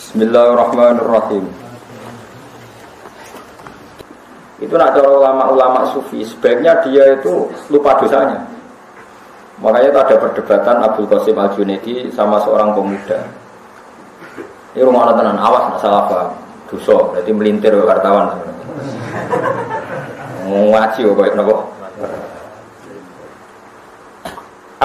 Bismillahirrahmanirrahim. Itu nak cara ulama-ulama sufi, sebaiknya dia itu lupa dosanya. Makanya itu ada perdebatan Abdul Qasim Al-Junaidi sama seorang pemuda. Ini rumah tenan, awas nak salah paham. Dosa, berarti melintir ke wartawan sebenarnya. Ngaji kok napa?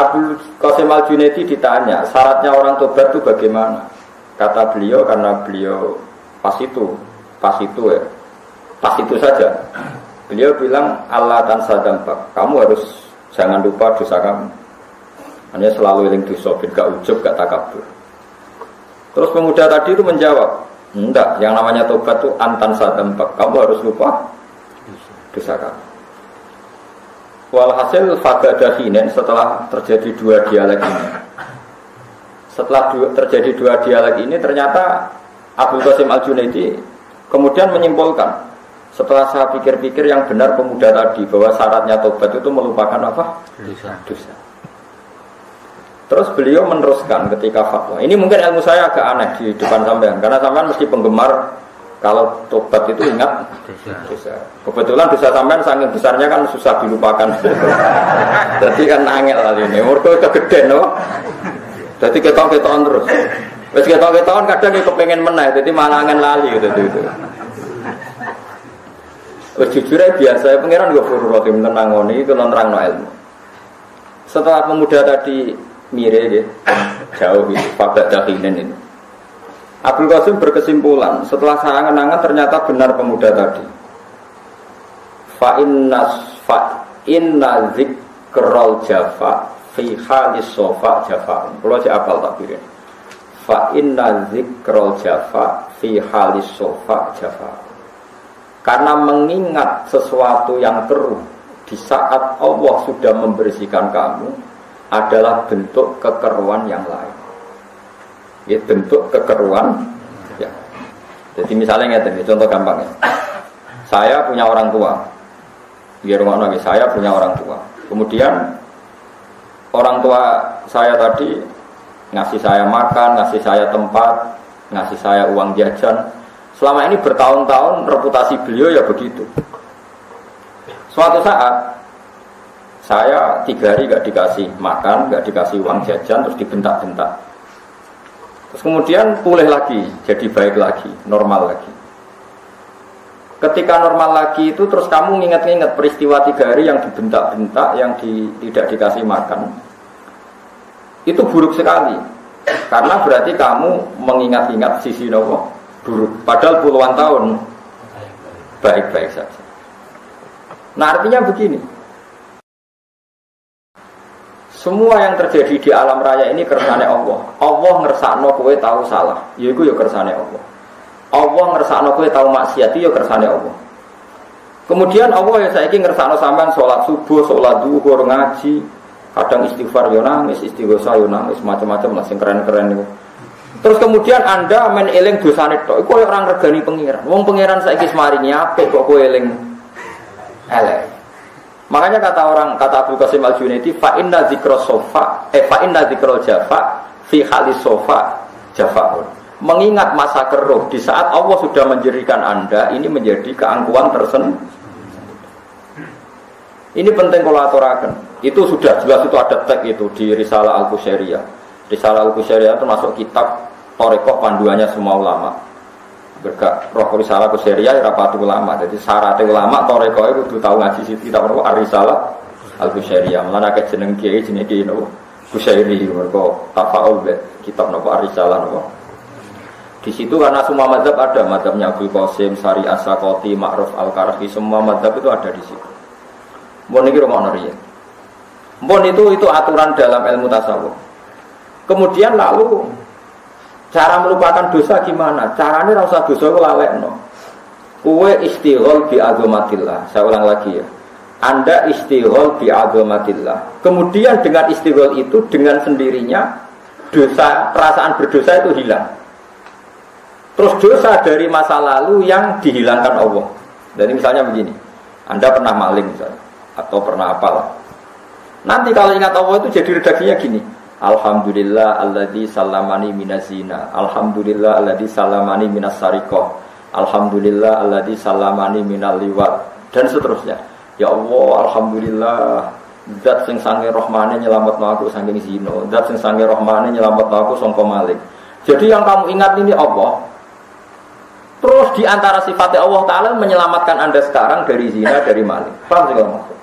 Abdul Qasim Al-Junaidi ditanya, syaratnya orang tobat itu bagaimana? Kata beliau, karena beliau pas itu saja. Beliau bilang, Allah tansa dampak, kamu harus jangan lupa dosa kamu. Hanya selalu eling dosa, gak ujub, gak takabur. Terus pemuda tadi itu menjawab, enggak, yang namanya tobat itu antansa dampak, kamu harus lupa dosa kamu. Walhasil fagadakhinen, setelah terjadi dua dialek ini. Terjadi dua dialek ini, ternyata Abdul Qasim Al-Junaidi kemudian menyimpulkan, setelah saya pikir-pikir yang benar pemuda tadi, bahwa syaratnya tobat itu melupakan apa? Dosa. Terus beliau meneruskan ketika fatwa. Ini mungkin ilmu saya agak aneh di depan sampean, karena sampean mesti penggemar kalau tobat itu ingat dosa. Kebetulan dosa sampean saking besarnya kan susah dilupakan. Jadi kan angel kali ini. Mergo kegeden no. Jadi ketok-ketokan terus. Wis ketok-ketokan kadang dia kepengen meneh, jadi malah angen lali gitu. Wis jujur aja biasa pangeran go fururati menangoni itu nerangno ilmu. Setelah pemuda tadi mire gitu, jauh gitu, pada dakhinen ini. Abdul Qasim berkesimpulan, setelah saya angan-angan ternyata benar pemuda tadi. Fa inna zikrul jafa fi halis sofa jafa. Kalau saya apal takbirin. Fa inna zikrul jafa fi halis sofa jafa. Karena mengingat sesuatu yang keruh di saat Allah sudah membersihkan kamu adalah bentuk kekeruan yang lain. Ya, bentuk kekeruan. Ya. Jadi misalnya ngerti, contoh gampang ya. Saya punya orang tua. Di rumah nabi saya punya orang tua. Kemudian orang tua saya tadi ngasih saya makan, ngasih saya tempat, ngasih saya uang jajan. Selama ini bertahun-tahun reputasi beliau ya begitu. Suatu saat saya 3 hari gak dikasih makan, gak dikasih uang jajan, terus dibentak-bentak. Terus kemudian pulih lagi, jadi baik lagi, normal lagi. Ketika normal lagi itu terus kamu nginget-nginget peristiwa 3 hari yang dibentak-bentak, yang tidak dikasih makan. Itu buruk sekali. Karena berarti kamu mengingat-ingat sisi nopo buruk. Padahal puluhan tahun baik-baik saja. Nah artinya begini. Semua yang terjadi di alam raya ini kersane Allah. Allah ngersakno kowe tahu salah, yaiku ya kersane Allah. Allah ngersakno kowe tahu maksiat, ya kersane Allah. Kemudian Allah ya saiki ngersakno sampean salat subuh, salat zuhur, ngaji, kadang istighfar yo nangis, istighosa yo nangis, macam-macam lah sing keren-keren niku. Terus kemudian Anda main eling dosane tok, iku orang regani pangeran. Wong pangeran saiki semaringi apik kok kowe eling elek. Makanya kata Abdul Qasim Al-Junaidi, fa inna zikrul jafa fi halis sofa jafaun. Mengingat masa keruh di saat Allah sudah menjadikan Anda ini menjadi keangkuhan tersendiri. Ini penting kalau aturaken. Itu sudah jelas, itu ada teks itu di Risalah Al-Qusairiyah. Risalah Al-Qusairiyah itu masuk kitab Thariqah panduannya semua ulama. Berkah roh Risalah Al-Qusairiyah rapati ulama. Jadi syaratnya ulama Thariqah itu kudu tahu ngaji situ kitab apa Risalah Al-Qusairiyah. Mulane akeh jeneng kiai jenenge kiai napa Qusairi mergo tafaul kitab napa Risalah napa. Di situ karena semua mazhab ada, mazhabnya Abdul Qasim, Sari As-Sakoti, Ma'ruf Al-Karhi, semua mazhab itu ada di situ. Mbon iki romono riyen. Mbon itu aturan dalam ilmu tasawuf. Kemudian lalu cara melupakan dosa gimana? Caranya ora usah dosa ku lalekno. Kowe istighol bi azamatillah. Saya ulang lagi ya. Anda istighol bi azamatillah. Kemudian dengan istighol itu dengan sendirinya dosa, perasaan berdosa itu hilang. Terus dosa dari masa lalu yang dihilangkan Allah. Jadi misalnya begini, Anda pernah maling misalnya, atau pernah apalah. Nanti kalau ingat Allah itu jadi redaksinya gini, Alhamdulillah alladzi salamani minazina. Alhamdulillah alladzi salamani minas sariqah. Alhamdulillah alladzi salamani minal liwat. Dan seterusnya. Ya Allah, alhamdulillah zat sing sange rahmane nyelametno aku saking zina. Zat sing sange rahmane nyelametno aku sangka maling. Jadi yang kamu ingat ini Allah. Terus di antara sifatnya Allah Ta'ala menyelamatkan Anda sekarang dari zina, dari maling. Paham sih kalau maksud?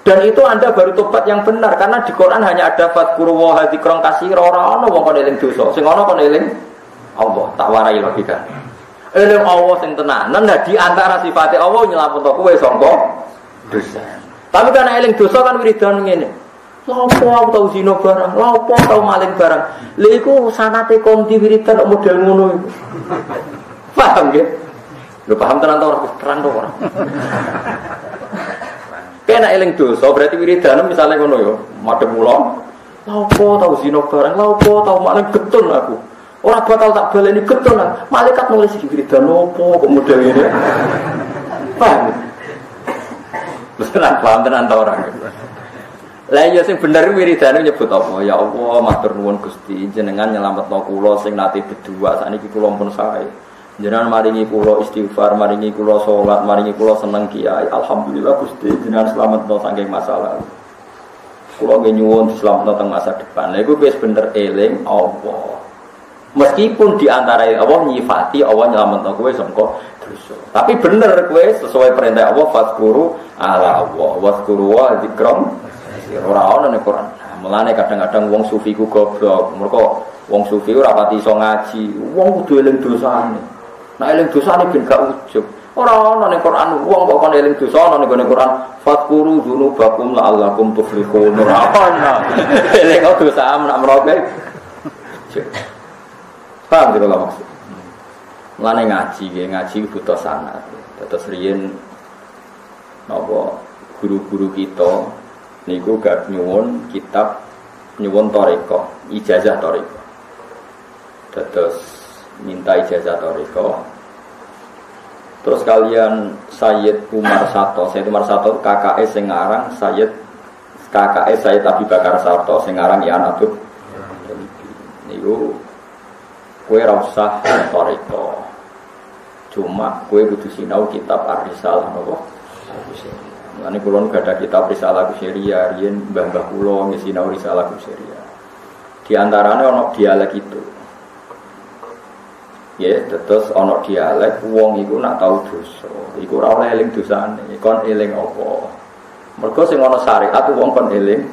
Dan itu Anda baru tobat yang benar. Karena di Quran hanya ada fadkuru wa hadzikron kasira. Ora ana wong kon eling dosa. Sing ana kon eling Allah. Tak warai logika. Eling Allah sing tenanan. Nah di antara sifatnya Allah nyelametno kowe sangka dosa. Tapi karena eling dosa kan wiridan ngene. Lapo aku tau zina barang, lapo tau maling barang. Lha iku sanate kom di wiridan model ngono iku. Paham nggih? Lho paham tenan to ora? Terang to ora? Kena eling dosa berarti wiridan misalnya ngono ya, madhep kula. Lapo tau zina barang, lapo tau maling getun aku. Ora bakal tak baleni getun. Malaikat nulis iki wiridan opo kok model ngene. Paham? Wis paham tenan to ora? Lah ya sing bener wiridane nyebut apa? Ya Allah, matur nuwun Gusti, jenengan nyelametno kula sing nate berdua sakniki kula pun sae. Jenengan maringi kula istighfar, maringi kula salat, maringi kula seneng kiai. Alhamdulillah Gusti, jenengan slametno saking masalah. Kula nggih nyuwun dislametno teng masa depan. Lha iku wis bener eling Allah. Meskipun di antara Allah nyifati Allah nyelametno kowe sangka dosa. Tapi bener kowe sesuai perintah Allah fadhkuru ala Allah, wadhkuru wa dzikram. Ora ana ning Quran. Mulane kadang-kadang wong sufi ku goblok. Mergo wong sufi ora pati iso ngaji. Wong kudu eling dosane. Nek eling dosane ben gak ujug. Ora ana ning Quran wong kok kon eling dosa ana ning Quran. Fadhkuru dzunubakum la'allakum tuflihun. Ora ana. Eling dosa nek meroke. Paham kira maksud. Mulane ngaji butuh sanad. Terus riyen napa guru-guru kita niku gak nyuwun kitab nyuwun toriko, ijazah toriko. Terus minta ijazah toriko. Terus kalian Sayyid Umar Sato KKS sing aran KKS Sayyid Abi Bakar Sarto sing aran ya anak niku kowe ora usah toriko. Cuma kowe kudu sinau kitab Ar-Risalah napa? Ini kulon gak ada kitab Risalah Kusyiria, riyen mbah-mbah kula ngesinau Risalah Kusyiria. Di antaranya ana dialek itu. Ya, terus ana dialek wong iku nak tau dosa. Iku ora oleh eling dosane, kon eling apa. Mergo sing ana syariat wong kon eling.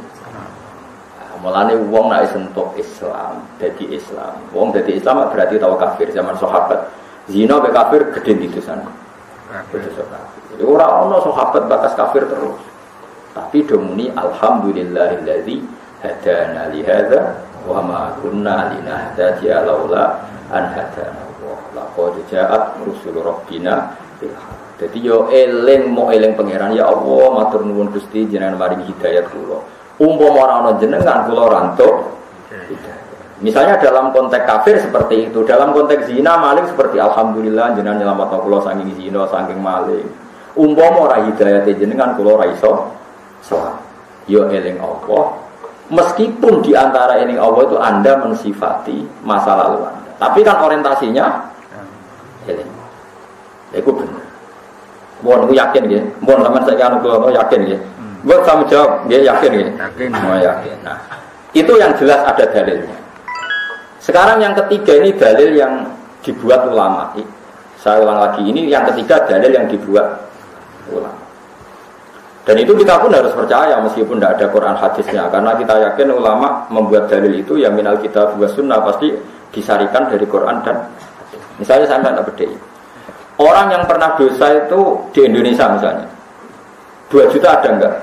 Mulane wong nek sentuh Islam, dadi Islam. Wong dadi Islam berarti tau kafir zaman sahabat. Zina be kafir gedhe di dosane. Jadi orang ono sahabat bakas kafir terus. Tapi domuni alhamdulillahilladzi hadana li hadza wa ma kunna linahtadiya laula an hadana Allah. Laqad ja'at rusul rabbina bil haqq. Dadi yo eling pangeran ya Allah matur nuwun Gusti jenengan maringi hidayat kula. Umpama ora ana jenengan kula rantuk. Misalnya dalam konteks kafir seperti itu, dalam konteks zina maling seperti alhamdulillah jenengan nyelametno kula saking zina saking maling. Umpama ora hidayah jenengan kula ora iso selamat. Yo eling Allah. Meskipun di antara eling Allah itu Anda mensifati masa lalu Anda. Tapi kan orientasinya eling. Iku bener. Mohon aku yakin nggih. Mohon sampean saya anu kula yakin nggih. Buat kamu jawab nggih yakin nggih. Yakin. Oh yakin. Nah, itu yang jelas ada dalilnya. Sekarang yang ketiga ini dalil yang dibuat ulama. Saya ulang lagi, ini yang ketiga dalil yang dibuat ulama. Dan itu kita pun harus percaya meskipun tidak ada Quran hadisnya, karena kita yakin ulama membuat dalil itu yang minal kitab wa sunnah pasti disarikan dari Quran dan hadis. Misalnya saya tidak bedai. Orang yang pernah dosa itu di Indonesia misalnya 2 juta ada enggak?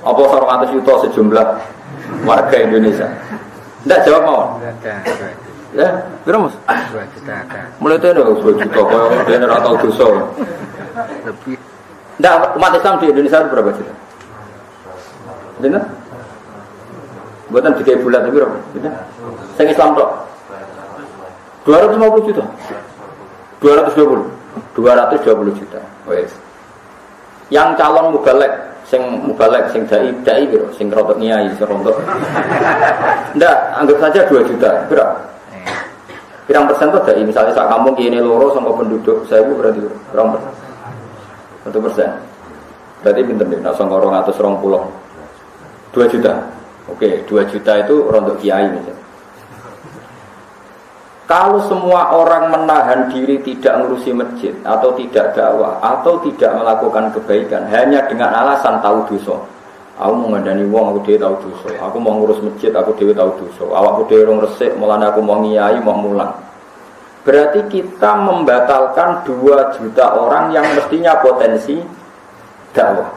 Apa 100 juta sejumlah warga Indonesia? Tidak jawab mau. Ya, berapa mas? 2 juta. Mulai itu ada 2 juta. Kalau dia tidak tahu dosa. Lebih. Tidak, umat Islam di Indonesia itu berapa juta? Benar? Buatan 3 bulan itu berapa? Benar? Saya Islam kok 250 juta. 220 juta. Wes. Yang calon mubalek Sing mubalek, sing dai piro? Sing rontok nyai, sing rontok. Ndak, anggap saja 2 juta. Berapa? Pirang persen tuh dai? Misalnya sak kampung kene loro sama penduduk 1000 berarti berapa persen? 1%. Berarti pinten nek sangka 220. 2 juta. Oke, 2 juta itu rontok kiai misalnya. Kalau semua orang menahan diri tidak ngurusi masjid atau tidak dakwah atau tidak melakukan kebaikan hanya dengan alasan tahu dosa. Aku mau ngandani wong, aku dhewe tahu dosa. Aku mau ngurus masjid, aku dhewe tahu dosa. Awakku dhewe rong resik, mulane aku mau ngiyai, mau mulang. Berarti kita membatalkan 2 juta orang yang mestinya potensi dakwah.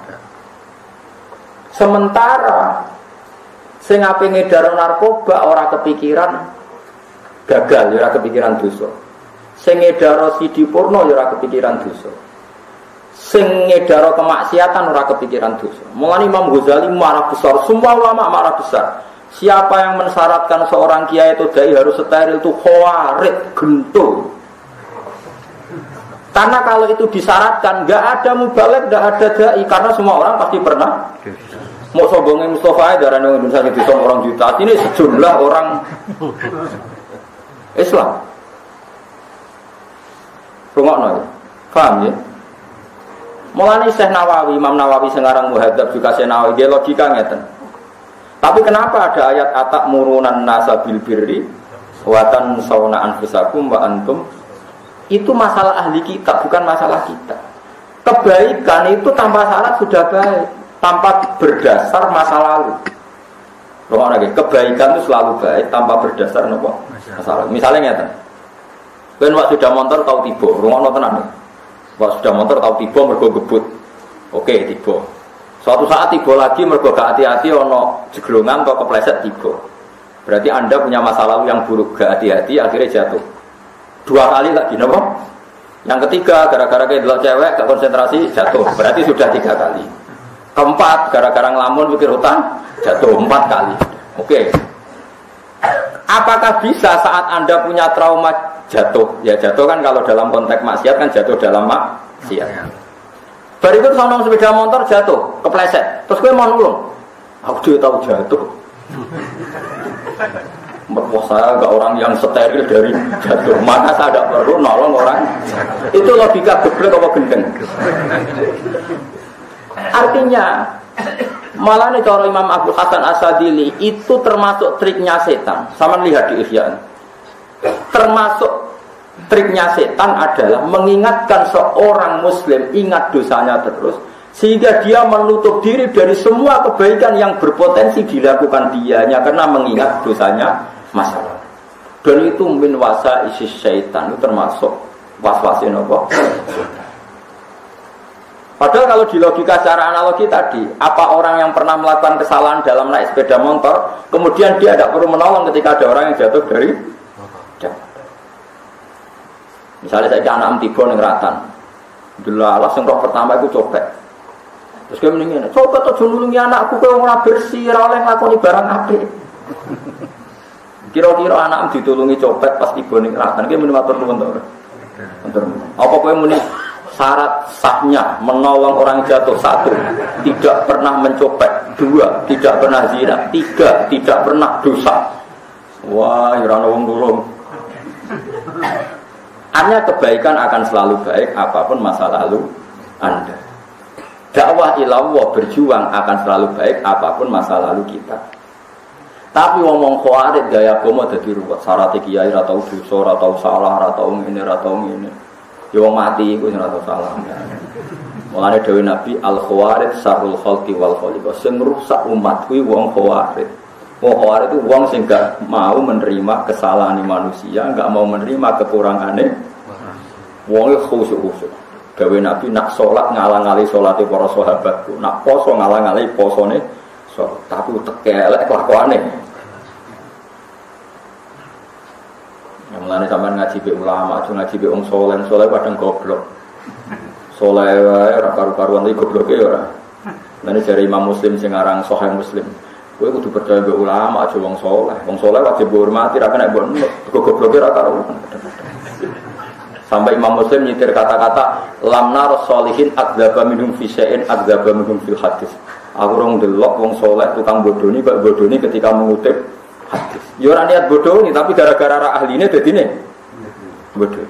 Sementara sing ape ngedar narkoba ora kepikiran gagal, ya ora kepikiran dosa. Sing ngedaro sidi porno ya ora kepikiran dosa. Sing ngedaro kemaksiatan ora kepikiran dosa. Mulane Imam Ghazali marah besar, semua ulama marah besar. Siapa yang mensyaratkan seorang kiai itu dai harus steril itu khawarid, gentul. Karena kalau itu disyaratkan, enggak ada mubalek, enggak ada dai, karena semua orang pasti pernah. Mau sombongin Mustafa aja, darah Indonesia itu orang juta. Ini sejumlah orang Islam. Rungokno ya. Paham ya? Mulane Syekh Nawawi, Imam Nawawi sekarang muhadzab juga Syekh Nawawi dia logika ngeten. Tapi kenapa ada ayat atak murunan nasa bil birri wa tansawna anfusakum wa antum? Itu masalah ahli kita, bukan masalah kita. Kebaikan itu tanpa syarat sudah baik, tanpa berdasar masa lalu. Kebaikan itu selalu baik tanpa berdasar nopo masalah. Misalnya ngeten. Kan waktu sudah motor tahu tiba, rungono tenan. Waktu sudah motor tahu tiba mergo gebut. Oke, tiba. Suatu saat tiba lagi mergo gak hati-hati ono jeglongan atau kepleset tiba. Berarti Anda punya masa lalu yang buruk, gak hati-hati akhirnya jatuh. 2 kali lagi nopo? Yang ketiga gara-gara kedelok cewek gak konsentrasi jatuh. Berarti sudah 3 kali. Keempat gara-gara ngelamun mikir hutang jatuh 4 kali. Oke. Apakah bisa saat Anda punya trauma jatuh? Ya jatuh kan kalau dalam konteks maksiat kan jatuh dalam maksiat. Berikut sono sepeda motor jatuh, kepleset. Terus gue mau nulung. Aku juga tahu jatuh. Saya enggak orang yang steril dari jatuh. Maka saya tidak perlu nolong orang. Itu logika geblek apa gendeng. Artinya malah nih cara Imam Abu Hasan As-Sadili itu termasuk triknya setan. Sama lihat di Ihya. Termasuk triknya setan adalah mengingatkan seorang muslim ingat dosanya terus sehingga dia menutup diri dari semua kebaikan yang berpotensi dilakukan dianya karena mengingat dosanya masalah. Dan itu min wasa isi syaitan, itu termasuk was-wasin apa? Padahal kalau di logika secara analogi tadi, apa orang yang pernah melakukan kesalahan dalam naik sepeda motor, kemudian dia tidak perlu menolong ketika ada orang yang jatuh dari jatuh. Misalnya saya anak tiba ning ratan. Delalah sing roh pertama itu copet. Terus dia mendingin, copet tuh nulungi anakku kok ora bersih, ora oleh nglakoni barang apik. Kira-kira anak ditulungi copet pas tiba ning ratan, ki muni matur nuwun to. Apa kowe muni syarat sahnya menolong orang jatuh 1, tidak pernah mencopet, 2, tidak pernah zina, 3, tidak pernah dosa. Wah, ora ono wong durung. Hanya kebaikan akan selalu baik apapun masa lalu Anda. Dakwah ilallah berjuang akan selalu baik apapun masa lalu kita. Tapi ngomong khawarid gaya agama dadi ruwet. Syarat kiai ra tau dosa, ra tau salah, ra tau ngene, ra tau ngene. Ya wong mati iku ora tau salah. Mulane dawuh Nabi al-khawarid syarrul khalqi wal khaliqah. Sing rusak umat kuwi wong khawarid. Wong khawarid itu wong sing gak mau menerima kesalahan manusia, gak mau menerima kekurangannya. Wong khusyuk-khusyuk. Gawe Nabi nak salat ngalang-ali salate para sahabatku, nak poso ngalang-ali posone salat. Tapi tekelek kelakuane. Yang mulane sampean ngaji be ulama, aja ngaji be wong saleh padang goblok. Saleh wae ora karu-karuan iki gobloke ora. Lan jare Imam Muslim sing aran Sahih Muslim. Kowe kudu percaya be ulama aja wong saleh. Wong saleh wajib dihormati, ra kena mbok gobloke ra karuan. Sampai Imam Muslim nyitir kata-kata lam nar sholihin adzaba minhum fi syai'in adzaba minhum fil hadis. Aku rong delok wong saleh tukang bodoni kok bodoni ketika mengutip hadis. Ya ora niat bodoni tapi gara-gara ra ahline dadine bodoh.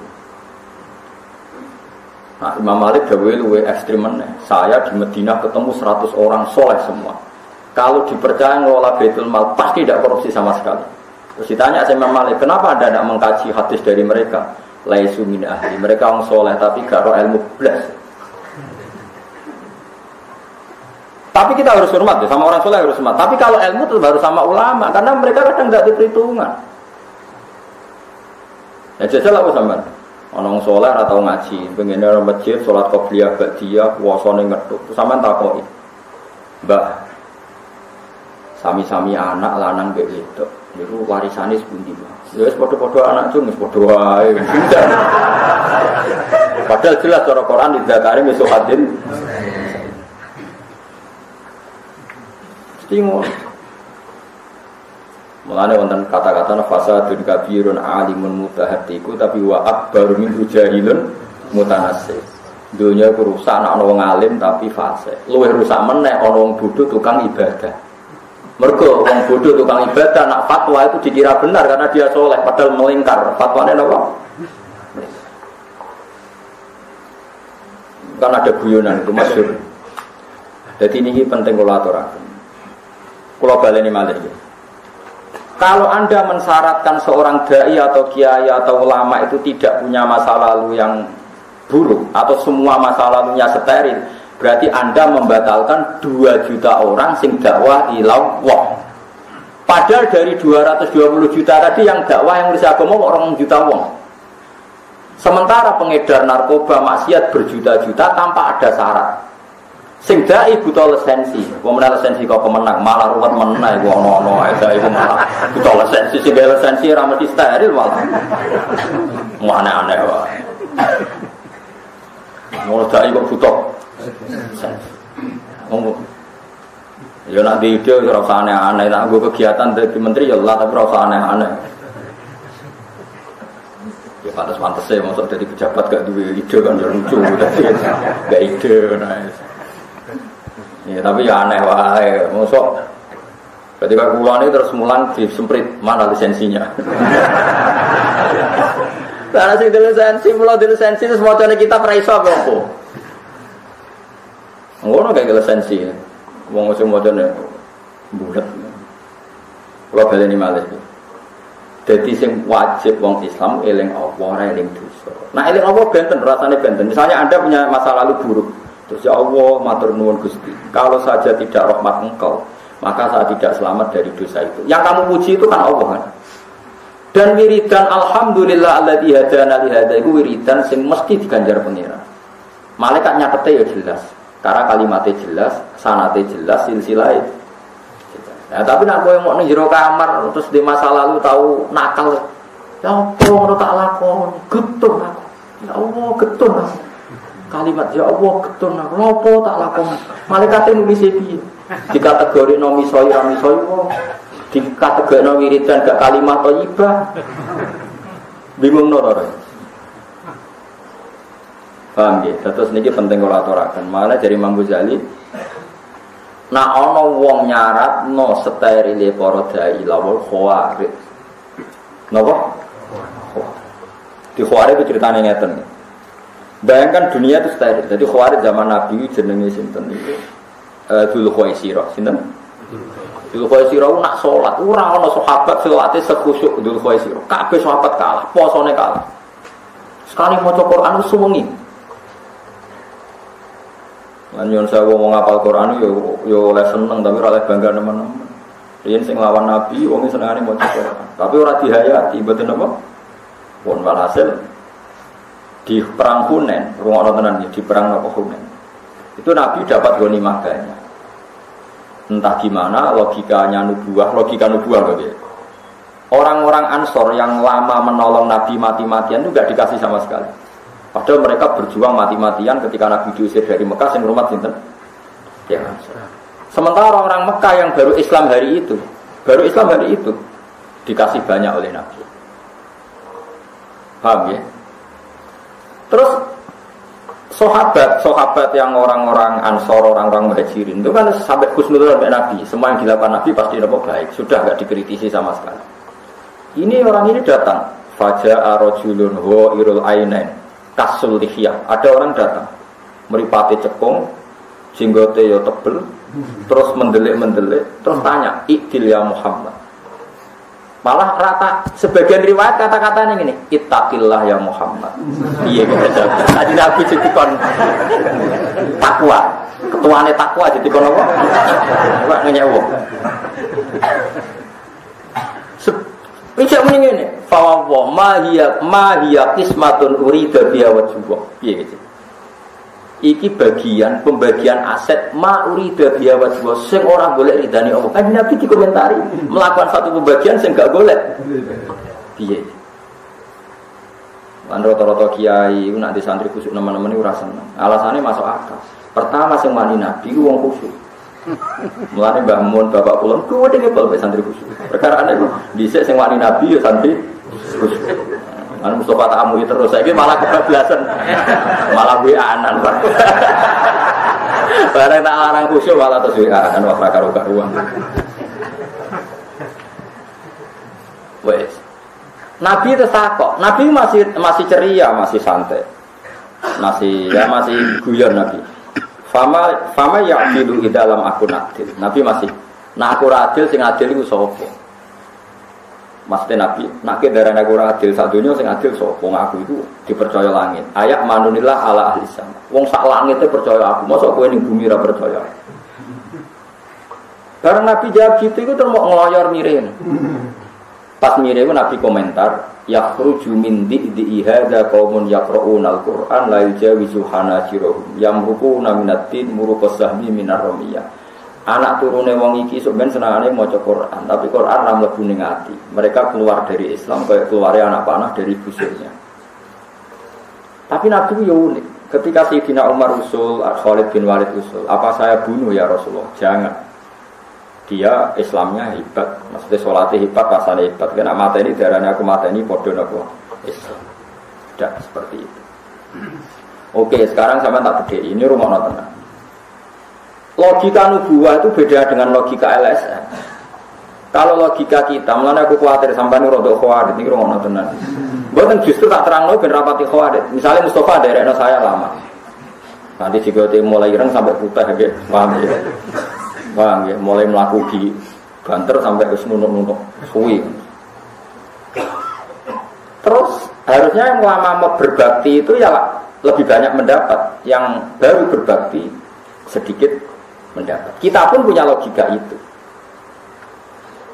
Nah, Imam Malik gawe luwe ekstrem meneh. Saya di Madinah ketemu 100 orang soleh semua. Kalau dipercaya ngelola Baitul Mal pasti tidak korupsi sama sekali. Terus ditanya sama Imam Malik, kenapa Anda tidak mengkaji hadis dari mereka? Laisu min ahli. Mereka orang soleh tapi gak roh ilmu blas. Tapi kita harus hormat ya, sama orang soleh harus hormat. Tapi kalau ilmu itu baru sama ulama karena mereka kadang tidak diperhitungkan. Ya jajal aku sampean. Orang soleh atau ngaji, pengen orang masjid, sholat qobliyah, ba'diyah, puasane ngeduk. Terus sampean takoki, Mbah, sami-sami anak lanang kayak gitu, itu warisannya sepundi Mbah? Ya podo-podo anak cun, podo wae. Padahal jelas cara Quran di Zakari mesuhatin. Stingo. Mulane wonten kata-kata fasadun kabirun alimun mutahaddiku tapi wa akbaru min jahilun mutanassib. Dunya ku rusak ana wong alim tapi fase. Luwih rusak meneh ana wong bodho tukang ibadah. Mergo wong bodho tukang ibadah nak fatwa itu dikira benar karena dia soleh padahal melingkar. Fatwane napa? Kan ada guyonan itu masyhur. Jadi ini penting kula aturaken. Kula baleni malih ya. Kalau Anda mensyaratkan seorang dai atau kiai atau ulama itu tidak punya masa lalu yang buruk atau semua masa lalunya steril, berarti Anda membatalkan 2 juta orang sing dakwah ila Allah. Padahal dari 220 juta tadi yang dakwah yang ngurus agama orang juta wong. Sementara pengedar narkoba maksiat berjuta-juta tanpa ada syarat. Sing dai buta lisensi, pemenang lisensi kok pemenang malah ruwet meneh iku ono-ono ae dai iku malah buta lisensi sing lisensi ra mesti steril malah. Aneh-aneh wae. Mau dai kok buta. Ya nak di ide ora usah aneh-aneh, nak nggo kegiatan dadi menteri ya Allah tapi ora usah aneh-aneh. Ya pantes-pantese mosok dadi pejabat gak duwe ide kan ya lucu dadi gak ide nah. Ya, tapi ya aneh wae, mosok ketika kula ini terus mulang disemprit mana lisensinya. Karena sing lisensi, mulo lisensi terus macane kita pra iso apa opo. Ngono kayak lisensi. Wong sing macane bulet. Kula baleni malih. Dadi sing wajib wong Islam eling Allah ora eling dosa. Nah eling Allah benten rasane benten. Misalnya Anda punya masa lalu buruk. Terus ya Allah matur nuwun Gusti. Kalau saja tidak rahmat Engkau, maka saya tidak selamat dari dosa itu. Yang kamu puji itu kan Allah kan. Dan wiridan alhamdulillah alladzi hadana li hadza iku wiridan sing mesti diganjar pengira. Malaikat nyatete ya jelas. Karena kalimatnya jelas, sanate jelas, silsilah. Nah, tapi nak kowe mau ning jero kamar terus di masa lalu tahu nakal. Ya apa ngono tak lakoni, getun aku. Ya Allah getun aku. Kalimat ya Allah getun aku lopo tak lakon malaikate nulis piye dikategori no misoi ra misoi wong dikategori no wiridan gak kalimat thayyibah bingung no ora paham nggih terus niki penting kula aturaken malah dari Imam Ghazali nak ana wong nyaratno sterile para dai lawul khawarij napa di khawarij itu ceritane ngeten. Bayangkan dunia itu steril. Jadi Khawarij zaman Nabi jenenge sinten niku? Dzul Khuwaisirah. Sinten? Dzul Khuwaisirah nak salat, ora ana sahabat salate sekhusyuk Dzul Khuwaisirah. Kabeh sahabat kalah, posone kalah. Sekali maca Quran suwengi. Lan yen sawo wong ngapal Quran yo oleh seneng tapi ora oleh bangga nemen-nemen. Yen sing lawan Nabi wong senengane maca Quran. Tapi ora dihayati, mboten napa? Pun walhasil di perang Hunain, rumah tenan di perang Hunain. Itu Nabi dapat ghanimah banyak. Entah gimana logika nubuah bagaimana. Orang-orang Ansor yang lama menolong Nabi mati-matian itu gak dikasih sama sekali. Padahal mereka berjuang mati-matian ketika Nabi diusir dari Mekah sing rumah sinten? Ya Ansor. Sementara orang-orang Mekah yang baru Islam hari itu dikasih banyak oleh Nabi. Paham ya? sahabat yang orang-orang Ansor, orang-orang Muhajirin itu kan sampai khusnudzon dengan Nabi. Semua yang dilakukan Nabi pasti dapat baik. Sudah enggak dikritisi sama sekali. Ini orang ini datang, faja'a rajulun irul ainain kasul lihiyah. Ada orang datang, mripate cekung, jenggote yo tebel, terus mendelik-mendelik, terus tanya, "Idil ya Muhammad." Malah rata sebagian riwayat kata-katanya ini, "Ittaqillah ya Muhammad." Iya gitu. Tadi Nabi jadi kon takwa, ketuane takwa jadi kon apa? Wah ngenyewok. Bisa mending ini. Fa wa ma hiya qismatun urida biha wajhu. Piye gitu. Iki pembagian aset ma urida biha wajhu sing ora golek ridane Allah. Kan Nabi dikomentari melakukan satu pembagian sing gak golek. Piye? Lan rata-rata kiai iku nanti santri kusuk nemen-nemen ora seneng. Alasannya masuk akal. Pertama sing wani Nabi ku wong kusuk. Mulane Mbah Mun bapak kula kuwi dene bapak santri kusuk. Perkara ana iku dhisik sing wani Nabi ya santri kusuk. Anu Mustafa tamu terus saiki malah kebablasan. Malah WA-an. Bareng tak larang khusyuk malah terus WA-an ora karo-karuan. Wes. Nabi itu takok. Nabi masih ceria, masih santai. Masih guyon Nabi. Fama ya'dilu dalam aku adil. Nabi masih aku adil sing adil iku sapa? Maksudnya Nabi, nak darah aku adil satunya sing adil sapa ngaku itu dipercaya langit. Ayat manunillah ala ahli sama. Wong sak langit itu percaya aku, masa kowe ning bumi ra percaya. Karena Nabi jawab gitu itu terus mau ngeloyor mirin. Pas mirin itu Nabi komentar, yakhruju min di'i hadza qaumun yaqra'unal Qur'an la yujawizu hanajirahum yamruquna minatin muruqas sahmi minar ramiyah. Anak turune wong iki sok ben senengane maca Quran, tapi Quran ra mlebu ning ati. Mereka keluar dari Islam kayak keluarnya anak panah dari busurnya. Tapi Nabi yo unik. Ketika Sayyidina Umar usul, Khalid bin Walid usul, apa saya bunuh ya Rasulullah? Jangan. Dia Islamnya hebat, maksudnya sholatnya hebat, pasane hebat. Kena mateni darahnya aku mateni padha napa Islam. Tidak seperti itu. Oke, sekarang sampean tak bedheki. Ini rumakno tenan. Logika nubuwah itu beda dengan logika LSM. Kalau logika kita, mulanya aku khawatir sampai ini rodok khawatir, ini rumah tenan. Bukan justru tak terang loh, ben rapati khawatir. Misalnya Mustafa daerahnya saya lama. Nanti jika dia mulai ireng sampai putih, paham ya? Paham ya? Mulai melaku di banter sampai ke nunuk-nunuk, suwi. Terus harusnya yang lama berbakti itu ya lebih banyak mendapat, yang baru berbakti sedikit mendapat. Kita pun punya logika itu.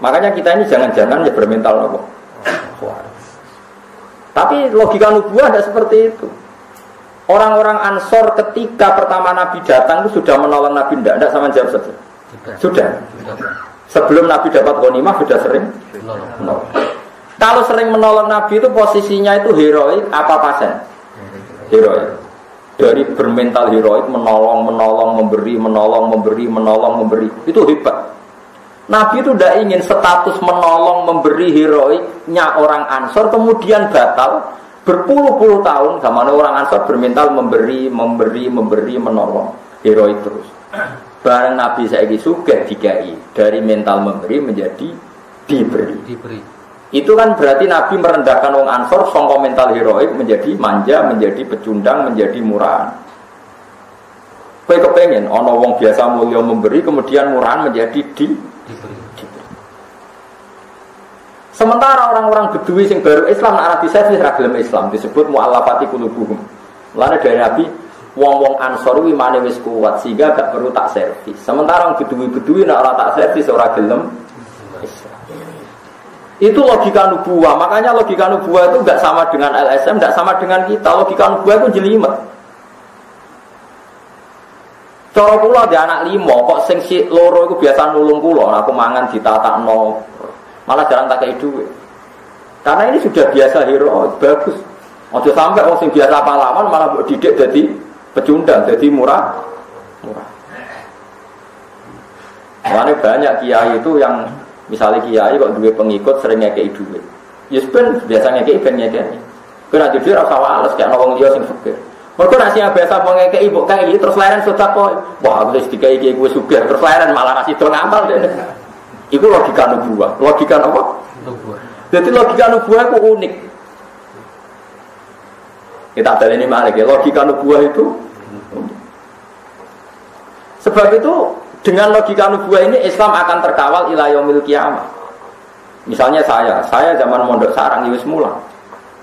Makanya kita ini jangan-jangan ya bermental nopo. Tapi logika nubuah tidak seperti itu. Orang-orang Ansor ketika pertama Nabi datang itu sudah menolong Nabi tidak sama jawab saja. Sudah. Sebelum Nabi dapat ghanimah sudah sering menolong. Kalau sering menolong Nabi itu posisinya itu heroik apa pasien? Heroik. Dari bermental heroik menolong, memberi itu hebat. Nabi itu tidak ingin status menolong, memberi heroiknya orang Ansor kemudian batal berpuluh-puluh tahun. Zaman orang Ansor bermental memberi, menolong, heroik terus. Bareng Nabi saiki sugih dikai dari mental memberi menjadi diberi. Itu kan berarti Nabi merendahkan orang Ansor sangka mental heroik menjadi manja, menjadi pecundang, menjadi murahan. Kowe kepengen ana wong biasa mulya memberi kemudian murahan menjadi diberi. Sementara orang-orang Bedui sing baru Islam nak rabi servis ra gelem Islam disebut mu'allafati qulubuhum. Lane dari Nabi wong-wong Ansor imane wis kuat sehingga gak perlu tak servis. Sementara orang Bedui nak ora tak servis ora gelem Islam. Itu logika nubuwah. Makanya logika nubuwah itu enggak sama dengan LSM, enggak sama dengan kita. Logika nubuwah itu jelimet. Cara kula di anak 5 kok sing si loro iku biasa nulung kula, aku mangan ditatakno. Malah jarang tak kei dhuwit. Karena ini sudah biasa hero, bagus. Aja sampai wong sing biasa pahlawan malah mbok didik dadi pecundang, dadi murah. Makanya banyak kiai itu yang misalnya kiai kok duwe pengikut sering ngekei duit. Ya ben biasa ngekei ben ngekei. Kena jujur rasa wales kayak wong liya sing fakir. Mergo rahasia biasa pengekeki mbok kei terus leren sedekah. Wah, aku wis dikai iki kowe sugih terus leren malah ra sido ngamal dene. Iku logika nubuwah. Logika apa? Nubuwah. Jadi logika nubuwah itu unik. Kita daleni malih ya, logika nubuwah itu unik. Sebab itu dengan logika nubuwah ini Islam akan terkawal ila yaumil qiyamah. Misalnya saya zaman mondok sarang wis mulang.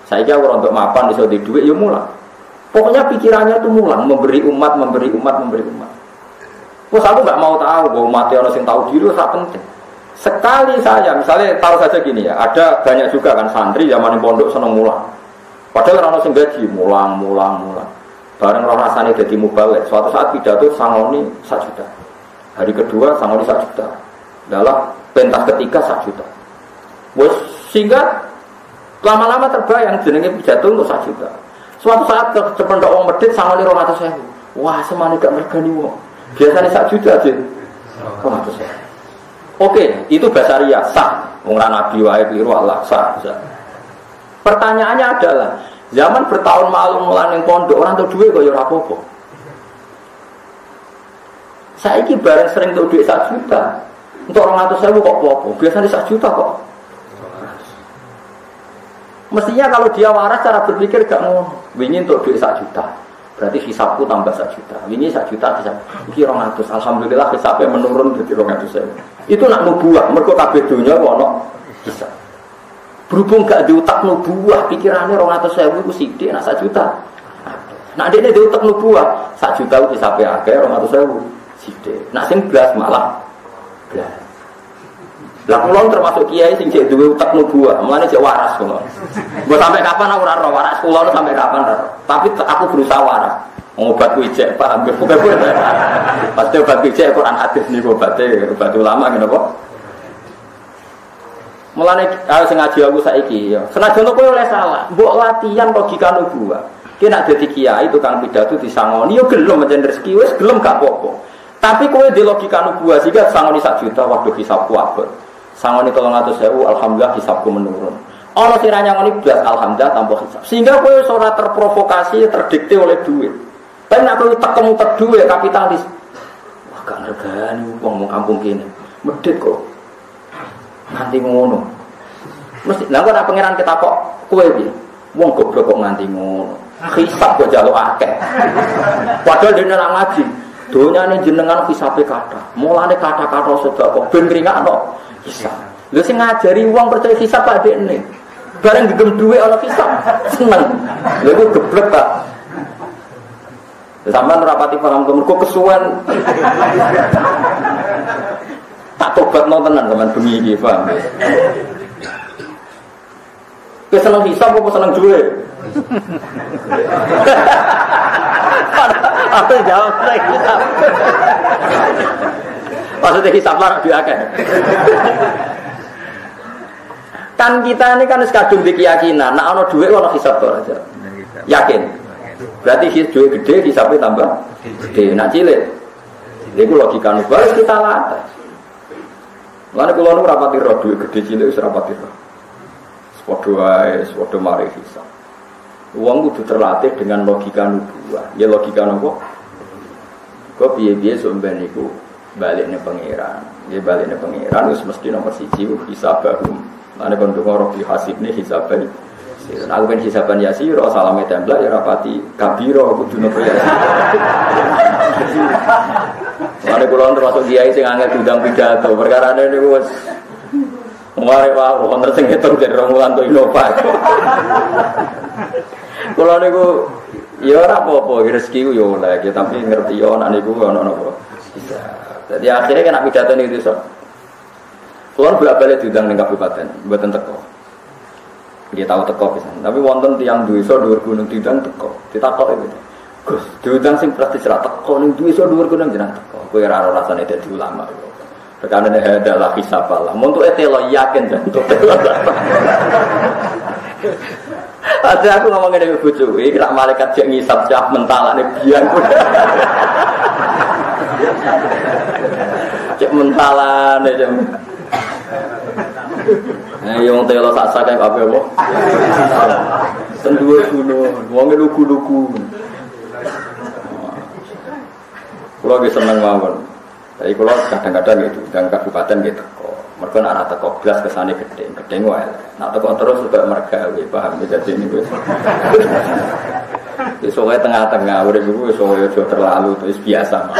Saya kira orang untuk mapan iso di duit ya mulang. Pokoknya pikirannya itu mulang, memberi umat. Terus aku nggak mau tahu bahwa umat orang yang tahu diri itu penting. Sekali saya, misalnya taruh saja gini ya, ada banyak juga kan santri zaman di pondok seneng mulang. Padahal orang yang gaji mulang. Bareng roh rasanya jadi mubalik. Suatu saat pidato sangoni 1 juta. Hari kedua sangoni 1 juta. Dalam pentas ketiga 1 juta. Wes sehingga lama-lama terbayang jenenge pidato untuk 1 juta. Suatu saat cependok wong medhit sangoni 200.000. Wah, semane gak mergani wong. Biasanya 1 juta aja. 200.000. Oke, itu basaria sah. Wong ra nabi wae kliru Allah sah. Pertanyaannya adalah, zaman bertahun malam mulang ning pondok orang tuh duwe kok ya ora apa-apa. Saiki bareng sering tuh duit 1 juta. Untuk 200.000 kok apa-apa. Biasanya 1 juta kok. Mestinya kalau dia waras cara berpikir gak ngono. Wingi untuk duit 1 juta. Berarti hisabku tambah 1 juta. Wingi 1 juta hisab. Iki 200. Alhamdulillah hisabnya menurun jadi 200.000. Itu nak nubuah. Mergo kabeh donya ono hisab. Berhubung gak diutak nubuah, pikirannya 200.000 itu sithik nak 1 juta. Nak dekne diutak nubuah, 1 juta itu hisabnya akeh 200.000 sithik. Nak sing blas malah blas. Lah kula termasuk kiai sing jek duwe utek nubuah, mulane jek waras kula. Mbok sampai kapan aku ora ora waras kula sampai kapan ora. Tapi aku berusaha waras. Obat kuwi jek paham yo. Pasti obat kuwi jek Quran hadis niku obate obat ulama ngene apa? Mulane ayo sing ngaji aku saiki ya. Senajan kowe oleh salah, mbok latihan logika nubuah. Ki nek dadi kiai tukang pidato disangoni yo gelem mencen rezeki wis gelem gak apa-apa. Tapi kowe di logika nubuah sehingga sangoni 1 juta waduh hisabku abot. Sangoni 300.000 alhamdulillah hisabku menurun. Ana sing ra nyangoni blas alhamdulillah tanpa hisab. Sehingga kowe ora terprovokasi terdikte oleh duit. Tapi nek kowe tekemu duit kapitalis. Wah gak ngergani wong kampung kene. Medhit kok. Nganti ngono. Mesti lha kok nek pangeran ketakok kowe piye? Wong goblok kok nganti ngono. Hisab kok jaluk akeh. Padahal dene ra ngaji. Donyane jenengan hisabe kathah. Mulane kata-kata sedekah ben ngringakno hisab. Lha sing ngajari wong percaya hisab Pak dekne. Bareng gegem dhuwit ana hisab seneng. Lha iku geblek Pak. Sampeyan ora pati paham mergo kesuwen. Tak tobatno tenan sampean bengi iki, paham. Kowe seneng hisab apa seneng dhuwit? Apa jawab lagi hisab? Maksudnya hisab lah diakeh. Kan kita ini kan sekadung di keyakinan, nak ono duit ono hisab aja. Yakin. Berarti duit gede hisabnya tambah gede. Nak cilik. Iku logika nubuah kita latih. Mulane kula nu rapati roh duit gede cilik wis rapati roh. Sepodo mari hisab. Wong kudu terlatih dengan logika nubuah. Ya logika nopo? Kok piye-piye sampeyan niku balikne pangeran. Ya balikne pangeran wis mesti nomor 1 hisabahum. Ane kon donga robi hasibne hisaban. Aku ben hisaban yasira salame tembla ya rapati kabira kudu nopo ya. Ane kula termasuk kiai sing angel diundang pidato. Perkarane niku wis mare wae wonten sing ngitung dari romulan to Innova. Kula niku ya ora apa-apa rezeki ku yo oleh tapi ngerti yo anak niku ana napa. Bisa. Jadi akhirnya kena pidato niku iso. Kula bolak-balik diundang ning kabupaten, mboten teko. Dia tahu teko pisan. Tapi wonten tiyang desa dhuwur gunung diundang teko. Ditakoki gitu. Gus, diundang sing praktis ra teko ning desa dhuwur gunung jeneng teko. Kowe ora rasane dadi ulama. Perkara ini adalah hisab Allah. Untuk etelo yakin dan untuk ada aku ngomongin dengan bojo, kira malaikat jek ngisap cah mentalane biang. Cek mentalane jam. Yang telo sak kayak kabeh apa? Tenduwe gunung, wong lugu-lugu. Kalau nggih seneng mawon. Tapi kalau kadang-kadang gitu, dan kabupaten gitu. Mereka nak teko belas kesane gede wae. Nak teko terus juga mergawe, paham ya jadi ini wis. Wis tengah-tengah urip iku wis aja terlalu terus biasa mah.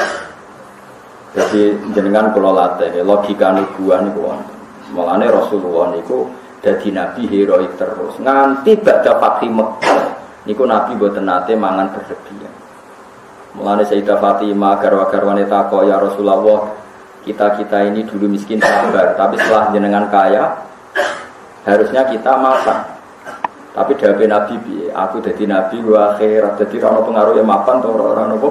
Jadi jenengan kula latih logika nubuwan niku wonten. Mulane Rasulullah niku dadi nabi heroik terus nganti badhe Fathu Mekkah. Niku nabi mboten nate mangan berlebihan. Mulane Sayyidah Fatimah garwa-garwane takok ya Rasulullah, kita ini dulu miskin sabar, tapi setelah jenengan kaya harusnya kita makan. Tapi dawuh Nabi piye? Aku dadi nabi wa akhirat, dadi ora ono pengaruh ya makan to ora ono apa.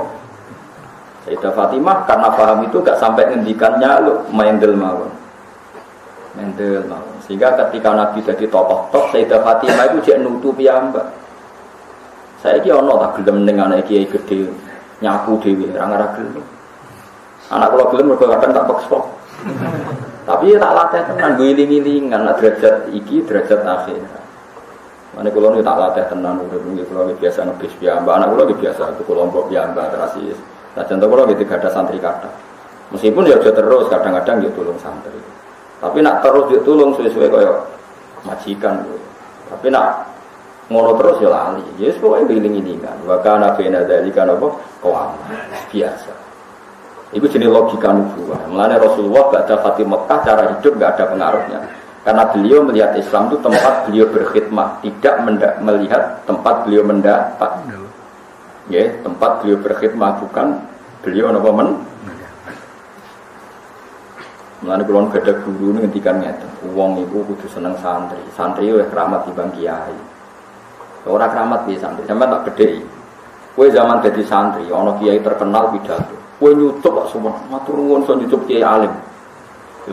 Sayyidah Fatimah karena paham itu gak sampai ngendikannya lu mendel mawon. Mendel mawon. Sehingga ketika Nabi dadi tokoh top Sayyidah Fatimah itu jek nutupi ambak. Saiki ono tak gelem ning anak kiai gedhe nyapu dhewe ora gelem. Anak kula gelem mergo kadang tak paksa. Tapi tak latih tenan ngiling-ngilingan derajat iki derajat akhir. Mane kula niku tak latih tenan urip nggih kula biasa nebis piyambak. Anak kula biasa itu kelompok piyambak terasi. Nah contoh kula nggih ada santri kathah. Meskipun ya aja terus kadang-kadang ya tulung santri. Tapi nak terus dia tulung sesuai kaya majikan. Tapi nak ngono terus ya lali. Ya wis pokoke ngiling-ngilingan. Wa kana bena dzalika napa qawam. Biasa. Itu jenis logika nubuwah. Mulane Rasulullah ba'da Fathu Mekkah cara hidup enggak ada pengaruhnya. Karena beliau melihat Islam itu tempat beliau berkhidmah, tidak melihat tempat beliau mendapat. Ya, tempat beliau berkhidmah bukan beliau napa men. Mulane kula gadah guru ngendikan ngeten, wong iku kudu seneng santri. Santri wis keramat timbang kiai. Ora keramat piye santri, sampeyan tak gedheki. Kowe zaman dadi santri, ana kiai terkenal pidato. Kowe nyucup kok semua, matur nuwun so nyucup kiai alim.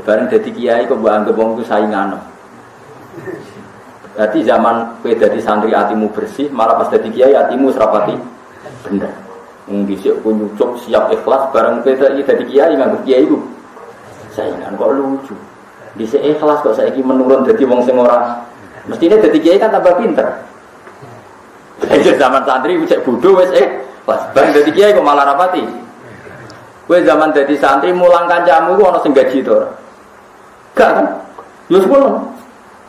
Bareng dadi kiai kok mbok anggap wong ku saingan. Berarti zaman kowe dadi santri atimu bersih, malah pas dadi kiai atimu serapati bener. Wong dhisik kowe nyucup siap ikhlas bareng kowe dadi kiai nganggep kiai ku saingan kok lucu. Dhisik ikhlas kok saiki menurun dadi wong sing ora. Mestine dadi kiai kan tambah pinter. Zaman santri cek bodho wis ikhlas. Bareng dadi kiai kok malah rapati. Kowe zaman dadi santri mulang kancamu iku ana sing gaji to ora? Gak kan? Ya sekolah.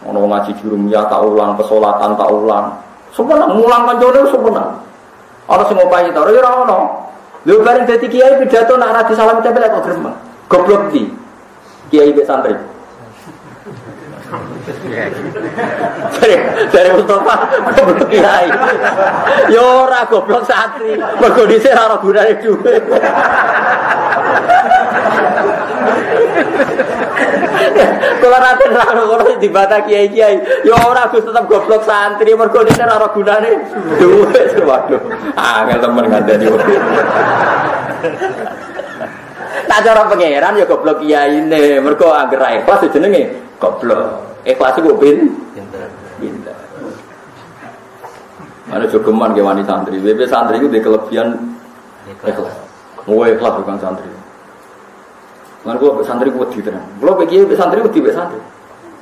Ana ngaji jurumiyah tak ulang, pesolatan tak ulang. Semua mulang kancane semua. Ana sing ngopahi to ora ya ora ono. Lho bareng dadi kiai pidato nak ra disalam tempel kok gremeng. Goblok iki. Kiai be santri. Dari Mustafa goblok kiai. Ya ora goblok santri. Mergo dhisik ora gunane dhuwit. Kalau raten rano kalau dibata kiai-kiai, ya orang harus tetap goblok santri, mergo dene ora gunane duit. Waduh, angel temen ngandani. Nah cara pangeran ya goblok kiyaine, mergo anggere ra ikhlas jenenge goblok. Ikhlas iku pinter. Ana jogeman ke wani santri, bebe santri iku dhe kelebihan ikhlas. Mau ikhlas bukan santri. Lan gua santri ku wedi tenan. Kulo iki santri wedi mek santri.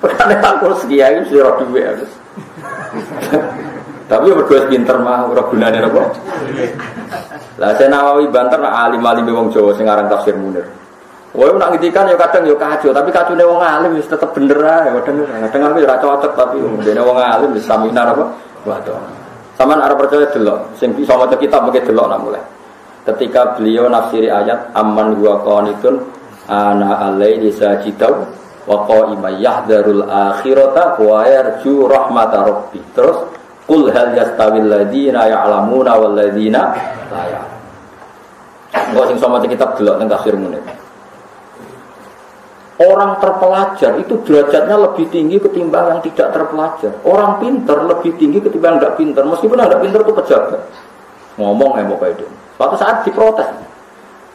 Perkara aku kiai wis ora duwe wis. Tapi mergo pinter mah ora gunane apa. Lah Nawawi banter nak alim-alim wong Jawa sing aran tafsir Munir. Kowe nak ngendikan ya kadang ya kacau, tapi kacune wong alim wis tetep bener ae. Kadang aku ora cocok tapi dene wong alim wis saminar apa. Waduh. Saman arep percaya delok sing bisa maca kitab mengke delok nak mulai. Ketika beliau nafsiri ayat amman huwa qanitun ana alaihi sajidau wa qaima yahdharul akhirata wa yarju rahmata rabbi. Terus qul hal yastawil ladzina ya'lamuna wal ladzina la ya'lamun. Engko sing sama kitab delok teng tafsir Munir. Orang terpelajar itu derajatnya lebih tinggi ketimbang yang tidak terpelajar. Orang pintar lebih tinggi ketimbang yang tidak pintar. Meskipun yang tidak pintar itu pejabat. Ngomong mau kayak itu. Suatu saat diprotes.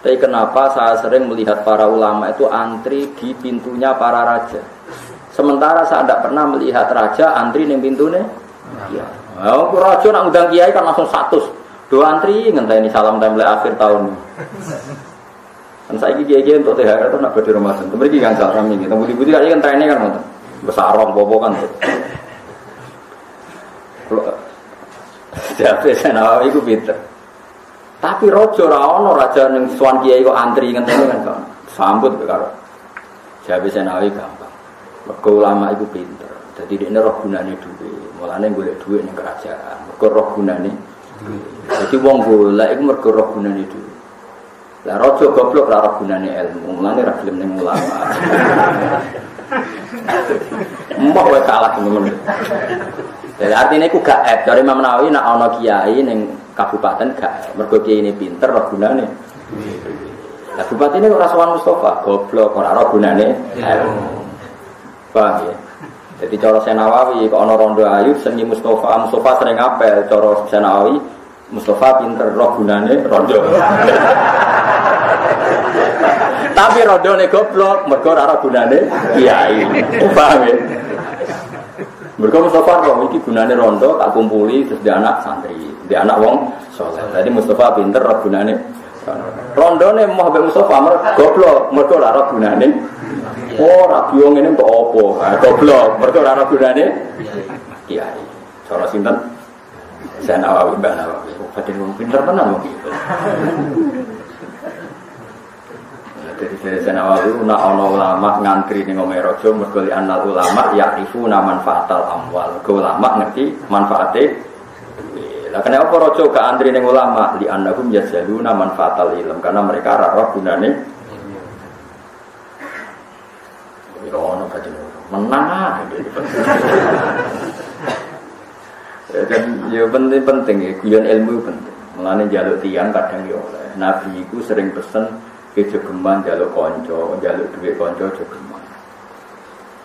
Tapi kenapa saya sering melihat para ulama itu antri di pintunya para raja. Sementara saya tidak pernah melihat raja antri di pintunya. Iya. Oh, raja nak undang kiai kan langsung 100. Dua antri ngenteni salam template akhir tahun. Dan saya kiai untuk THR itu nak berdiri Ramadan. Mereka kan salah kami. Kita budi-budi kali kan trennya kan nonton. Besar bobo kan. Jadi saya Nawawi itu pinter. Tapi raja ora ono raja ning sowan kiai kok antri ngenteni kan. Sambut karo. Jabe Senawi gampang. Mergo ulama iku pinter. Dadi dekne roh gunane dhuwit. Mulane golek dhuwit ning kerajaan. Mergo roh gunane dhuwit. Dadi wong golek iku mergo roh gunane dhuwit. Lah raja goblok ora roh gunane ilmu. Mulane ra gelem ning ulama. Mbah wae salah temen. Jadi artinya iku gak ep. Dari Imam Nawawi nak ana kiai ning kabupaten gak. Mergo kiai ini pinter roh gunane. Lah bupati ini ora sowan Mustafa, goblok ora roh gunane. Paham ya? Jadi cara Senawawi kok ana rondo ayu seni Mustafa sering apel cara Senawawi Mustafa pinter roh gunane rondo. Tapi rondone goblok mergo ora roh gunane kiai. Paham ya? Mergo Mustafa kok iki gunane rondo tak kumpuli terus dia anak santri, dia anak wong saleh. Jadi Mustafa pinter roh gunane rondone moh mbek Mustafa goblok mergo ora roh gunane. Oh, radio ngene kok opo? Goblok mergo ora roh gunane kiai. Cara sinten? Senawawi Mbah Nawawi. Padahal wong pinter tenan wong iki. Dari Senawawi nak ana ulama ngantri ning omahe raja mergo li anal ulama ya'rifu manfaatal amwal. Ulama ngerti manfaate. Lah kenapa raja gak antri ning ulama li annahum yazaluna manfaatal ilm karena mereka ora roh gunane. Yo ono kadang menang. Dan ya penting ya guyon ilmu penting. Mulane njaluk tiyang kadang yo oleh. Nabi iku sering pesen kejogeman jaluk konco, jaluk duit konco jogeman.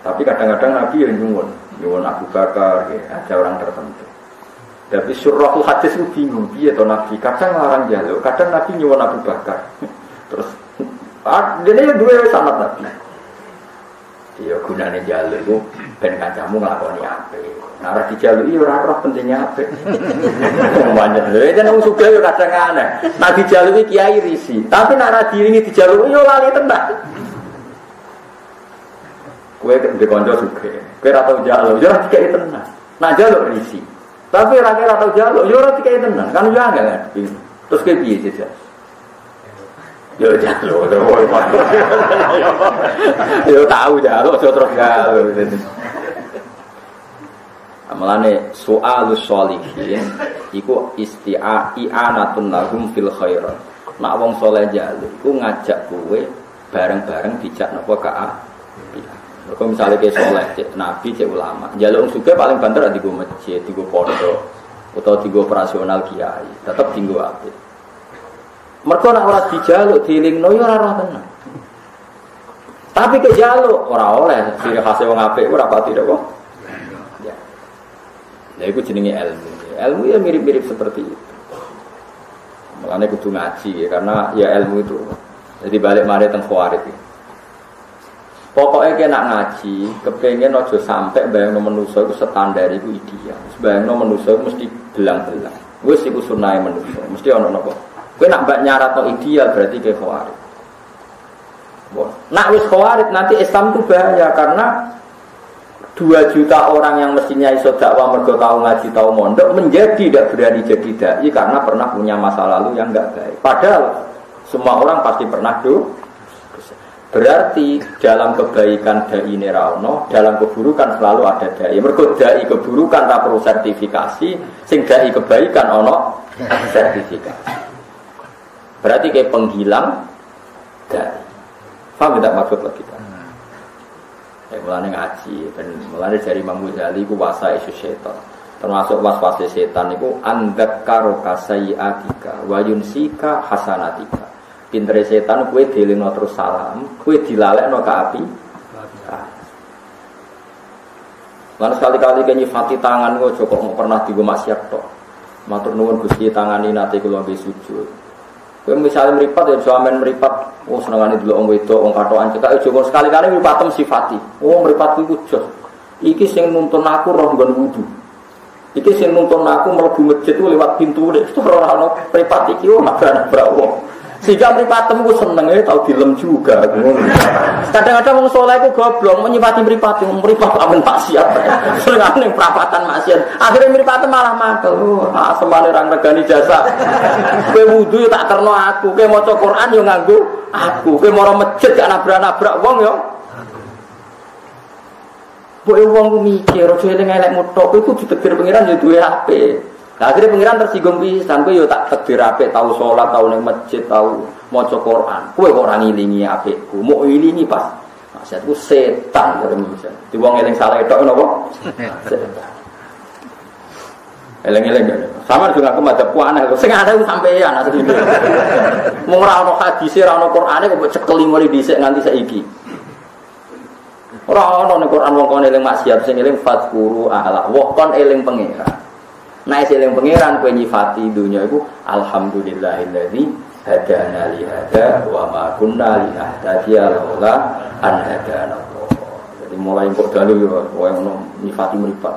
Tapi kadang-kadang Nabi yang nyuwun Abu Bakar, ya, ada orang tertentu. Tapi surahul hadis itu bingung, dia atau Nabi kadang larang jaluk, kadang Nabi nyuwun Abu Bakar. Terus, dia dua sanad Nabi. Dia gunanya jaluk itu, ben kancamu ngelakoni apa? Narah dijaluk itu orang pentingnya apa? Banyak. Jadi nang suka yo kadang aneh. Nah dijaluk kiai risi, tapi narah diringi dijaluk yo lali tenan. Kowe dikonco suka. Kowe ora tau jaluk, yo ora dikai tenan. Nah jaluk risi. Tapi ora kira tau jaluk, yo ora dikai tenan. Kan yo angel kan. Terus kowe piye sih? Yo jaluk, yo tahu jaluk, terus jaluk. Amalane soalus sholihin iku isti'anatun lahum fil khairat. Nak wong saleh jaluk iku ngajak kowe bareng-bareng dijak napa ka Mergo misale ke saleh cek nabi cek ulama. Jaluk sugih paling banter di go masjid, di go pondok utawa di go operasional kiai, tetep dinggo apik. Mergo nek ora dijaluk dielingno yo ora roh tenan. Tapi ke jaluk ora oleh, ciri khase wong apik ora pati kok. Nah itu jenenge ilmu. Ilmu ya mirip-mirip seperti itu. Makanya kudu ngaji ya, karena ya ilmu itu. Jadi balik mari teng khawarij. Pokoknya kena ngaji, kepengen aja sampai bayangno manusa iku standar iku ideal. Bayangno manusa mesti belang-belang. Wis iku sunahe manusa, mesti ana napa. Kowe nak mbak nyaratno ideal berarti ke khawarij. Nak wis khawarij nanti Islam itu bahaya karena 2 juta orang yang mestinya iso dakwah mergo tahu ngaji tahu mondok menjadi tidak berani jadi dai karena pernah punya masa lalu yang enggak baik. Padahal semua orang pasti pernah berarti dalam kebaikan dai ini rauno, dalam keburukan selalu ada dai. Mergo dai keburukan tak perlu sertifikasi, sing dai kebaikan ono sertifikasi. Berarti kayak penghilang dai. Paham tidak maksud lagi kita? Mulane ngaji, dan mulane dari Imam Ghazali ku wasa isu setan. Termasuk was-wase setan niku andakaro kasaiatika wa yunsika hasanatika. Pintere setan kowe dielingno terus salam, kowe dilalekno ka api. Lan sekali-kali nyifati tangan kok kok pernah digo maksiat tok. Matur nuwun Gusti tangani nate kula nggih sujud. Kowe misale mripat ya sampean mripat, oh senengane delok wong wedok, wong katokan cekak aja sekali-kali mripatem sifati. Oh mripat iku jos. Iki sing nuntun aku roh nggon wudu. Iki sing nuntun aku mlebu masjid ku lewat pintu nek ora ono mripat iki oh nabrak wong. Sehingga mripatem ku senenge tau dilem juga. Kadang-kadang wong saleh ku goblok menyifati mripate, mripat amen maksiat. Senengane prapatan maksiat. Akhire mripatem malah makel. Semane ra regani jasa. Kowe wudu yo tak terno aku, kowe maca Quran yo nganggo aku, kowe mara masjid gak nabrak-nabrak wong yo. Kowe wong ku mikir aja eling elek tok, iku ditegir pengiran yo duwe HP. Lah akhire pengiran tersinggung pisan, kowe yo tak tegir HP, tau salat, tau ning masjid, tau maca Quran. Kowe kok ora ngilingi apikku, mau ngilingi pas. Maksudku setan jare bisa. Di wong eling salah tok napa? Setan. Eleng-eleng ya. Sama juga aku madzhabku aneh. Sing aneh ku sampeyan asline. Mung ora ono hadis, ora ono Qur'ane kok cekeli mari dhisik nganti saiki. Ora ono ning Qur'an wong kon eling maksiat, sing eling fadzkuru ala. Wong kon eling pangeran. Nek eling pangeran kowe nyifati dunya iku alhamdulillahilladzi hadana li hada wa ma kunna linahtadiya laula an hadana Allah. Jadi mulai kok dalu yo kowe ngono nyifati mripat.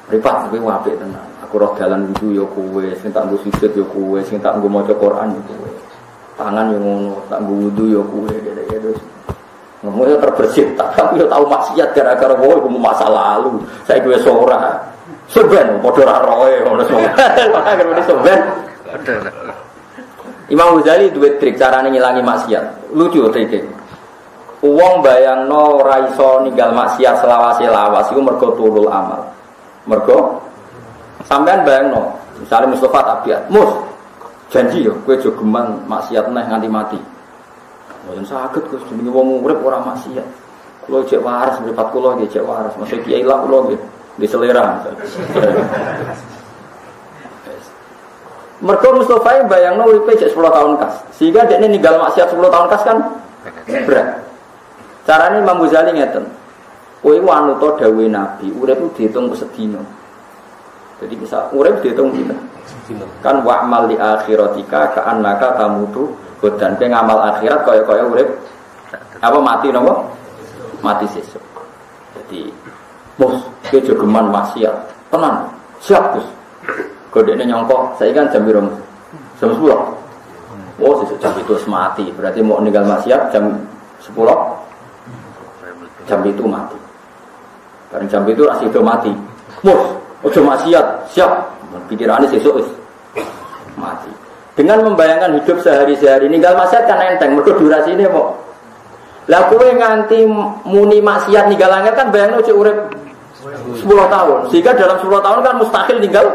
Mripat kowe apik tenan. Aku roh dalan wudu ya kowe, sing tak nggo sujud ya kowe, sing tak nggo maca Quran ya kowe. Tangan yo ngono, tak nggo wudu ya kowe gitu-gitu. Ngomongnya terbersih, tapi yo tau maksiat gara-gara kowe iku masa lalu. Saiki wis ora. Soben padha ra roe ngono semua. Makane kene soben. Imam Ghazali duwe trik carane ngilangi maksiat. Lucu trike. Wong bayangno ora iso ninggal maksiat selawase lawas iku mergo tulul amal. Mergo sampean bayangno, misalnya Mustafa Tabiat, Mus, janji yo, kowe aja geman maksiat neh nganti mati. Mboten saged Gus, jenenge wong urip ora maksiat. Kula jek waras mripat kula nggih jek waras, mesti kiai lah kula nggih di selera. Mergo Mustafa bayangno uripe jek 10 tahun kas. Sehingga dekne ninggal maksiat 10 tahun kas kan berat. Carane Imam Ghazali ngeten. Kowe anu to dawuhe Nabi, urip ku diitung sedina. Jadi bisa urip dihitung kita. Kan wa'mal li akhiratika ka'annaka tamutu dan pe ngamal akhirat kaya-kaya urip apa mati napa? Mati sesuk. Jadi bos, ke jogeman maksiat. Tenan. Siap, Gus. Godene nyongkok, saiki kan jam piro? Jam 10. Oh, sesuk jam itu mati. Berarti mau ninggal maksiat jam 10. Jam itu mati. Bareng jam itu asih do mati. Bos, ojo maksiat, siap. Pikirannya sesuk wis mati. Dengan membayangkan hidup sehari-hari ninggal maksiat kan enteng, mergo durasine kok. Lah kowe nganti muni maksiat ninggal angel kan bayangno cek urip 10 tahun. Sehingga dalam 10 tahun kan mustahil ninggal.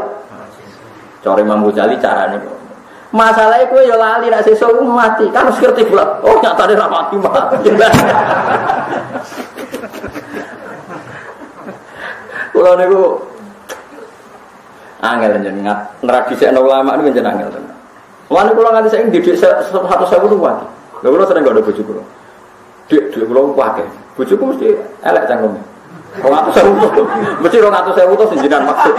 Cara Imam Ghazali carane kok. Masalahnya kowe ya lali nek sesuk mati, kan wis ngerti bulat. Oh, nyatane ra mati. Kula niku angel jenengan nradisekno ulama niku jenengan angel tenan. Lan kula nganti saiki didik 100.000 rupiah. Lha kula sering gak ada bojo kula. Dik kula akeh. Bojoku mesti elek cangkeme. 200.000. Mesti 200.000 to jenengan maksud.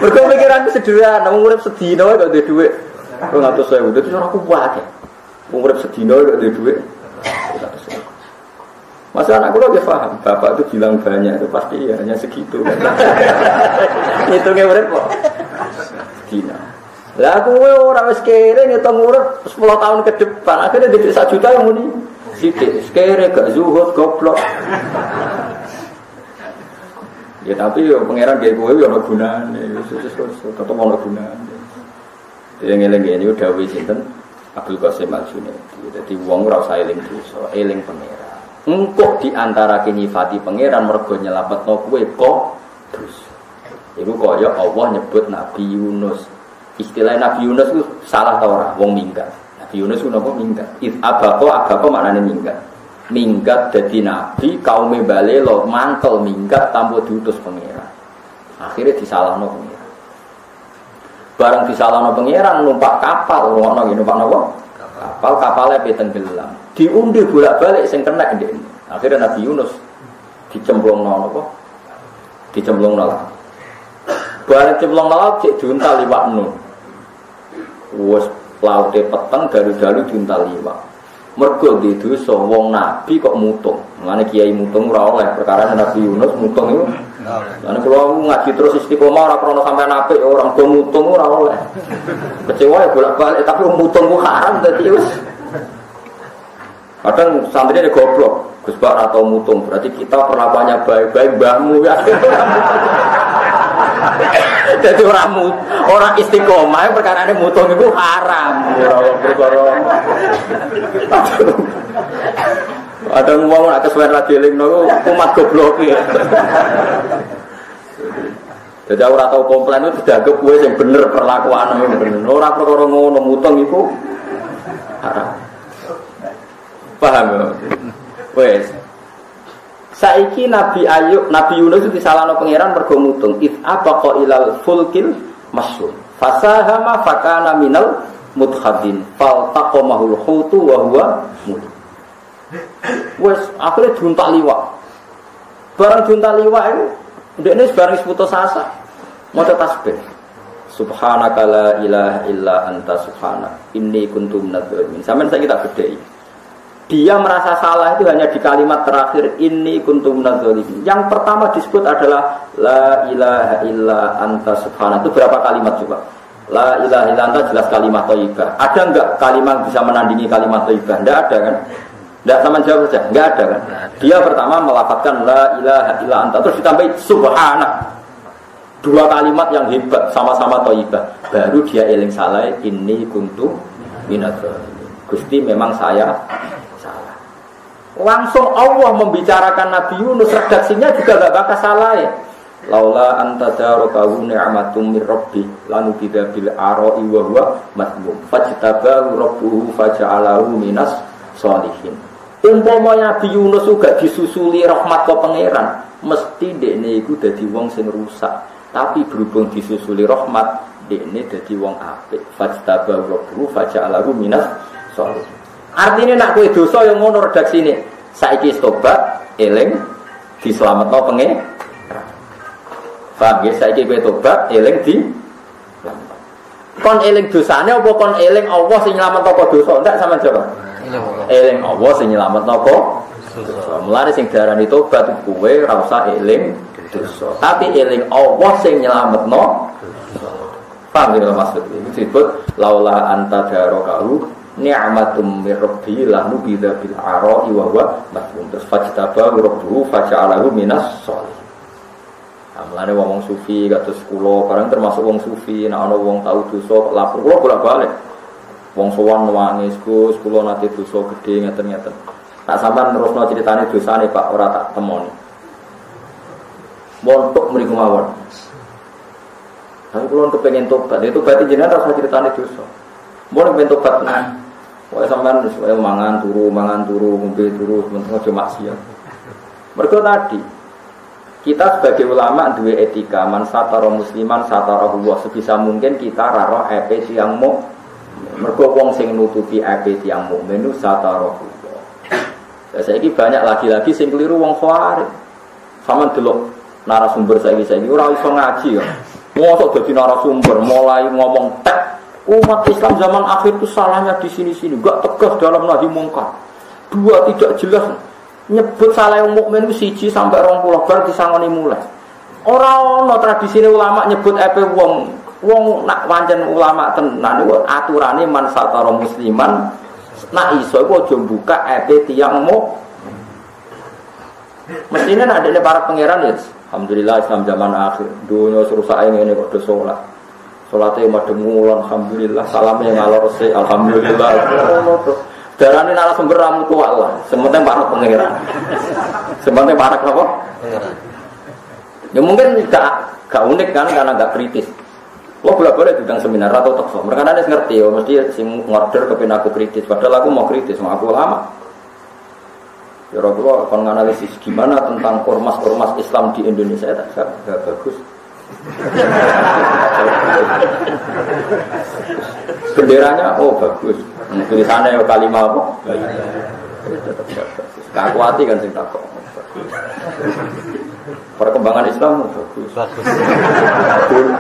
Mergo pikiranku sederhana, urip sedina kok duwe dhuwit 200.000. Dadi ora aku akeh. Urip sedina kok duwe dhuwit 200.000. Masa anak kula nggih paham, bapak itu bilang banyak itu pasti ya, hanya segitu. Hitungnya urip kok. Sedina. Lah aku ora wis kere ngitung urip 10 tahun ke depan, akhirnya duit 1 juta yang muni sithik. Kere gak zuhud goblok. Ya tapi yo pangeran gawe kowe yo ana gunane, tetep ana gunane. Yang eling-eling yo dawuh sinten? Abdul Qasim Al-Junaidi. Dadi wong ora usah eling dosa, eling pangeran. Engkau diantara nyifati pangeran mergo nyelapetno kowe kok terus. Iku kaya Allah nyebut Nabi Yunus. Istilah Nabi Yunus itu salah ta ora? Wong minggat. Nabi Yunus ku napa minggat? Abako maknane minggat. Minggat dadi nabi kaume bale lo mantel minggat tanpa diutus pangeran. Akhirnya disalahno pangeran. Bareng disalahno pangeran numpak kapal, ngono iki numpak napa? Kapalnya tenggelam. Diundi bolak-balik sing kena ndekne. Akhirnya Nabi Yunus dicemplungno napa? Dicemplungno laut. Bareng cemplung laut cek diuntal liwak nu. Wes laute peteng dalu-dalu diuntal liwak. Mergo di dosa wong nabi kok mutung. Mane kiai mutung ora oleh perkara Nabi Yunus mutung itu Lan kalau ngaji terus istiqomah ora krono sampean apik orang do mutung ora oleh. Kecewa ya bolak-balik tapi mutung ku haram dadi wis. Kadang santrine goblok, Gus Bak atau mutung, berarti kita perlakuannya baik-baik mbahmu ya. Jadi orang istiqomah perkara ini mutung itu haram. Ada ngomong nak kesuwen ra dielingno umat goblok ya. Jadi ora tau komplain itu dianggap kowe sing bener perlakuan bener. Ora perkara ngono mutung iku haram. Paham ya? Wes. Saiki Nabi Yunus itu disalahno pangeran mergo mutung. If abaqa ilal fulkil masyhur. Fasahama fakana minal mudkhabin. Faltaqamahul hutu wa huwa mulim. Wes akhirnya juntak liwak. Barang juntak liwak itu ndekne barang putus asa. Maca tasbih. Subhanaka la ilaha illa anta subhanak inni kuntu minadz zalimin. Sampeyan saiki tak bedheki. Dia merasa salah itu hanya di kalimat terakhir inni kuntu minadz zalimin. Yang pertama disebut adalah la ilaha illa anta subhanak. Itu berapa kalimat coba? La ilaha illa anta jelas kalimat thayyibah. Ada enggak kalimat bisa menandingi kalimat thayyibah? Enggak ada kan? Enggak, sama jawab saja. Enggak ada kan? Dia pertama melafadzkan la ilaha illa anta terus ditambahi subhanak. Dua kalimat yang hebat sama-sama thayyibah. Baru dia eling salah inni kuntu minadz zalimin. Gusti memang saya salah. Langsung Allah membicarakan Nabi Yunus, redaksinya juga enggak bakal salah ya. Laula anta darakahu ni'matum mir rabbi lanubida bil ara'i wa huwa madmum fajtabahu rabbuhu faja'alahu minas sholihin. Umpama Nabi Yunus juga disusuli rahmat ke pangeran, mesti dekne iku dadi wong sing rusak. Tapi berhubung disusuli rahmat, dekne dadi wong apik. Fajtabahu rabbuhu faja'alahu minas sholihin. Artinya nak kowe dosa yang ngono redaksine. Saiki tobat, eling diselametno pangeran. Paham ya, saiki kowe tobat, eling di kon eling dosane apa kon eling Allah sing nyelametno kok dosa? Ndak sama jawab. Eling Allah sing nyelametno kok dosa. Mulane sing diarani tobat kowe ora usah eling dosa, tapi eling Allah sing nyelametno. Paham ya maksud iki disebut laula anta darakahu ni'matum mir rabbi lahu bidza bil ara'i wa huwa madhum. Terus fajtaba rabbuhu faja'alahu minas sholihin. Mulane wong sufi kados kula barang termasuk wong sufi nek ana wong tau dosa lapor kula bolak-balik. Wong sowan nangis Gus kula nate dosa gedhe ngeten-ngeten. Tak sampean nerusno critane dosane Pak ora tak temoni. Montok mriku mawon. Aku kula kepengin tobat, itu berarti jenengan ora usah critane dosa. Mun kepengin tobat tenan. Wae sampean wis mangan turu, ngombe turu, meneng aja maksiat. Mergo tadi kita sebagai ulama duwe etika man satara musliman satara Allah sebisa mungkin kita raro epe tiyang mu mergo wong sing nutupi epe tiyang mukmin itu satara Allah. Saiki banyak lagi-lagi sing keliru wong khawarij. Sama delok narasumber saiki ora iso ngaji ya. Mosok dadi narasumber mulai ngomong tek umat Islam zaman akhir itu salahnya di sini-sini, enggak tegas dalam nahi mungkar. Dua tidak jelas. Nyebut salah yang mukmin itu 1 sampai 20 bar disangoni mulai. Ora ana tradisine ulama nyebut epe wong nak pancen ulama tenan niku aturane man satara musliman nak iso iku aja buka epe tiyang mukmin. Mestine nek dene para pangeran ya alhamdulillah Islam zaman akhir dunya rusak ngene kok do salat. Salate madhemu alhamdulillah salame ngalor se alhamdulillah. Darane narasumber ramu ku Allah, sementing para pangeran. Sementing para apa? Pangeran. Ya mungkin gak unik kan karena gak kritis. Lo boleh diundang seminar atau talkshow. Mereka nanti ngerti ya, mesti sing ngorder kepen aku kritis. Padahal aku mau kritis, mau aku lama. Ya Rasulullah akan menganalisis gimana tentang ormas-ormas Islam di Indonesia. Tak bagus. Benderanya bagus. Tulisannya kalimat apa? Tetap bagus. Kakuati kan sing takok. Perkembangan Islam bagus.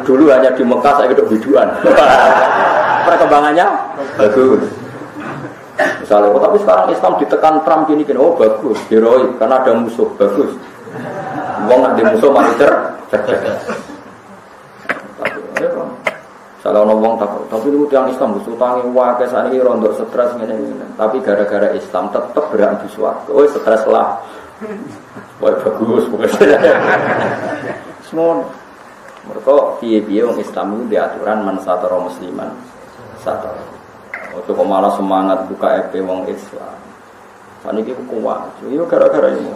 Dulu hanya di Mekah saya hidup biduan. Perkembangannya bagus. Misalnya, tapi sekarang Islam ditekan Trump gini, bagus, heroik, karena ada musuh, bagus. Wong nak di musuh mati cerdas. Salah wong tapi itu yang Islam utange wae sakniki rondo stres ngene-ngene. Tapi gara-gara Islam tetep berambi swarga. Oh stres lah. Wah bagus pokoknya. Semua. Mereka piye-piye wong Islam itu diaturan man satara musliman satara. Ojo kok malah semangat buka EP wong Islam. Saniki kuat. Yo gara-gara ini.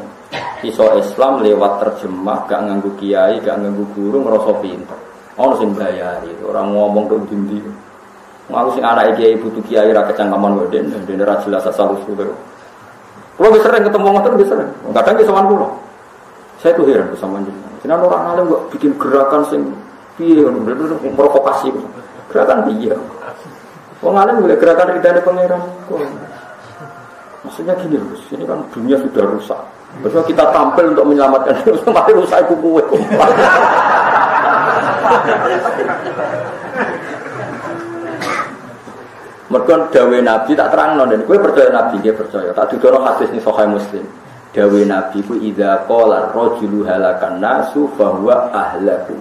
Iso Islam lewat terjemah, gak nganggo kiai, gak nganggo guru ngrasa pinter. Ono sing bayari, orang ngomong tok ndi. Aku sing anake kiai butuh kiai ra kecangkeman wae den ra jelas asal usul. Kulo wis sering ketemu ngoten wis sering. Kadang ki sowan kulo. Saya tuh heran sama jenengan. Jenengan orang alim kok bikin gerakan sing piye ngono, provokasi. Gerakan piye? Wong alim boleh gerakan ridane pangeran. Maksudnya gini loh, ini kan dunia sudah rusak. Betul kita tampil untuk menyelamatkan dunia, mari rusak kuku. Mergo dawuh Nabi tak terangno den kowe percaya Nabi nggih percaya tak didono hadis ning Sahih Muslim dawuh Nabi ku idza qala rajulu halakan nasu fa huwa ahlaku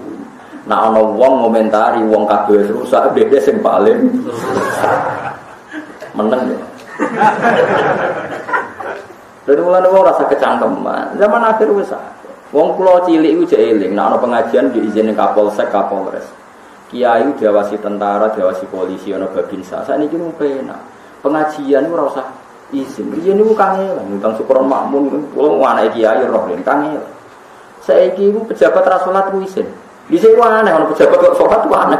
nek ana wong ngomentari wong kabeh rusak dhewe sing paling meneng ya lha mulane ora rasa kecangkeman zaman akhir wis wong kula cilik iku jek eling nek ana pengajian diizinin Kapolsek Kapolres kiai diawasi tentara, diawasi polisi, ana babinsa. Sakniki ku penak. Pengajian ora usah izin. Riyen niku kangelan, ngutang syukuran makmun, kula anake kiai roh yen kangelan. Saiki ku pejabat ra salat ku izin. Dhisik ku aneh ana pejabat kok salat ku aneh.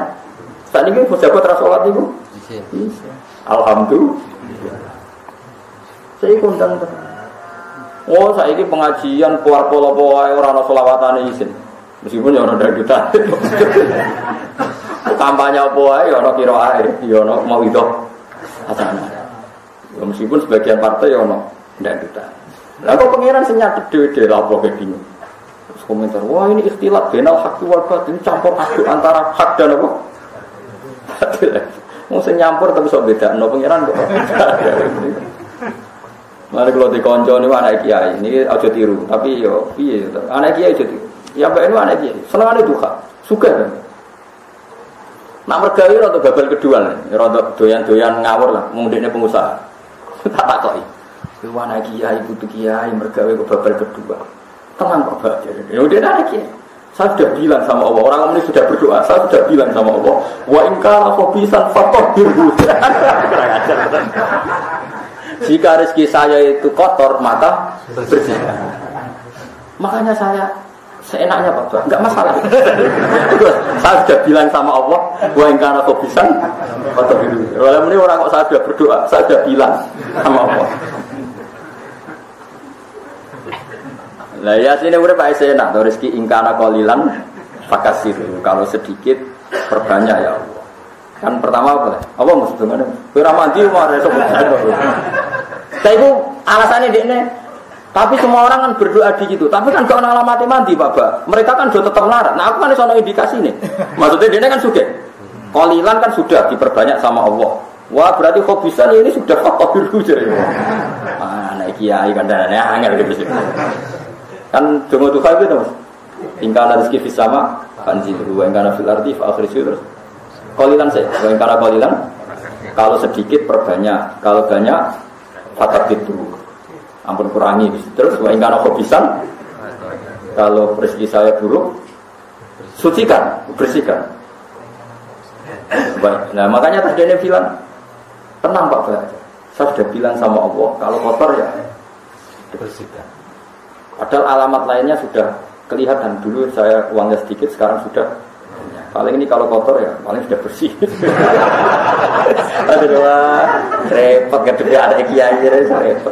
Sakniki pejabat ra salat niku izin. Alhamdulillah. Saiki kondang tenan. Oh, saiki pengajian keluar polo-polo wae ora ana selawatane izin. Meskipun ya ana dangdutan. Kampanye apa wae ya ana kirae, ya ana mau itu. Asana. Ya meskipun sebagian partai ya ana dangdutan. Lah kok pangeran sing nyatet dhewe-dhewe lha apa bingung. Terus komentar, "Wah, ini ikhtilaf bainal haqqi wal batil, campur aduk antara hak dan apa?" Batil. Wong sing nyampur tapi sok bedakno pangeran kok. Mari kalau dikonco niku anak kiai, ini aja tiru, tapi yo piye to? Anak kiai aja tiru. Ya mbak ini anak kiai, senengane duka, suka kan. Nak mergawe rada babal kedua, rada doyan-doyan ngawur lah, mung dekne pengusaha. Tak takoki. Kuwi anak kiai butuh kiai mergawe kok babal kedua. Tenang kok, Pak. Ya udah anak kiai. Saya sudah bilang sama Allah, orang ini sudah berdoa, saya sudah bilang sama Allah, wa in kana khabisan fatahhirhu. Jika rezeki saya itu kotor, maka bersihkan. Makanya saya seenaknya Pak, enggak masalah. Saya sudah bilang sama Allah, wa in kana khabisan fatahhirhu. Walau ini orang kok saya sudah berdoa, saya sudah bilang sama Allah. Lah ya sini urip Pak enak to rezeki ingkana qalilan fakasir. Kalau sedikit perbanyak ya Allah. Kan pertama apa? Apa maksudnya? Ora mandi ora iso berdoa. Tapi itu alasannya dekne. Tapi semua orang kan berdoa di situ. Tapi kan gak ana alamate mandi, Pak. Mereka kan sudah tetap larat. Nah, aku kan iso ono indikasi nih. Maksudnya dekne kan sudah. Qalilan kan sudah diperbanyak sama Allah. Wah, berarti khobisan ini sudah fakir jare. Ah, nek kiai kandhane angel gitu. Kan donga tuh itu Mas. Tingkah rezeki fis sama banjir wa ingkana fil ardi fa akhriju terus. Qalilan saya, wa ingkana qalilan kalau sedikit perbanyak, kalau banyak fatabit dulu. Ampun kurangi terus wa ingkana khobisan kalau rezeki saya buruk sucikan, bersihkan. Baik. Nah, makanya tadi dia bilang tenang Pak Bapak. Saya sudah bilang sama Allah kalau kotor ya bersihkan. Padahal alamat lainnya sudah kelihatan dulu saya uangnya sedikit sekarang sudah paling ini kalau kotor ya paling sudah bersih. Aduh repot ketika ada kiai repot.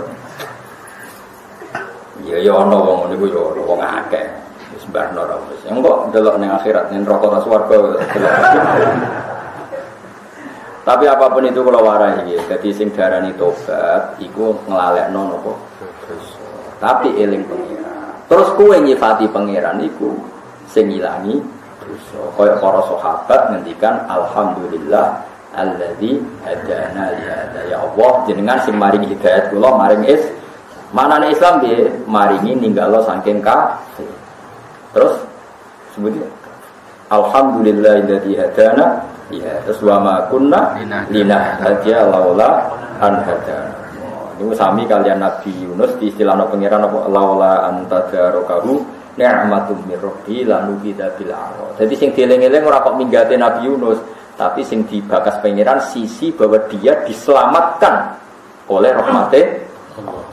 Ya ono wong niku yo wong akeh wis barno ora wis. Engko delok ning akhirat ning neraka swarga. Tapi apapun itu kalau warai iki dadi sing darani tobat iku nglalekno napa tapi eling pengiran. Terus kowe nyifati pengiran iku sing ngilangi dosa. Kaya para sahabat ngendikan alhamdulillah alladzi hadana li hadza. Ya Allah jenengan sing maringi hidayat kula maring manane Islam piye? Maringi ninggalo saking kafir. Terus sebutnya alhamdulillahilladzi hadana ya terus wa ma kunna linahtadiya laula an hadana. Niku sami kalian Nabi Yunus di istilahna pangeran apa laula antadarakahu ni'matum mir rabbi lanubida bil ara. Jadi sing dieling-eling ora kok minggate Nabi Yunus, tapi sing dibakas pangeran sisi bahwa dia diselamatkan oleh rahmate Allah.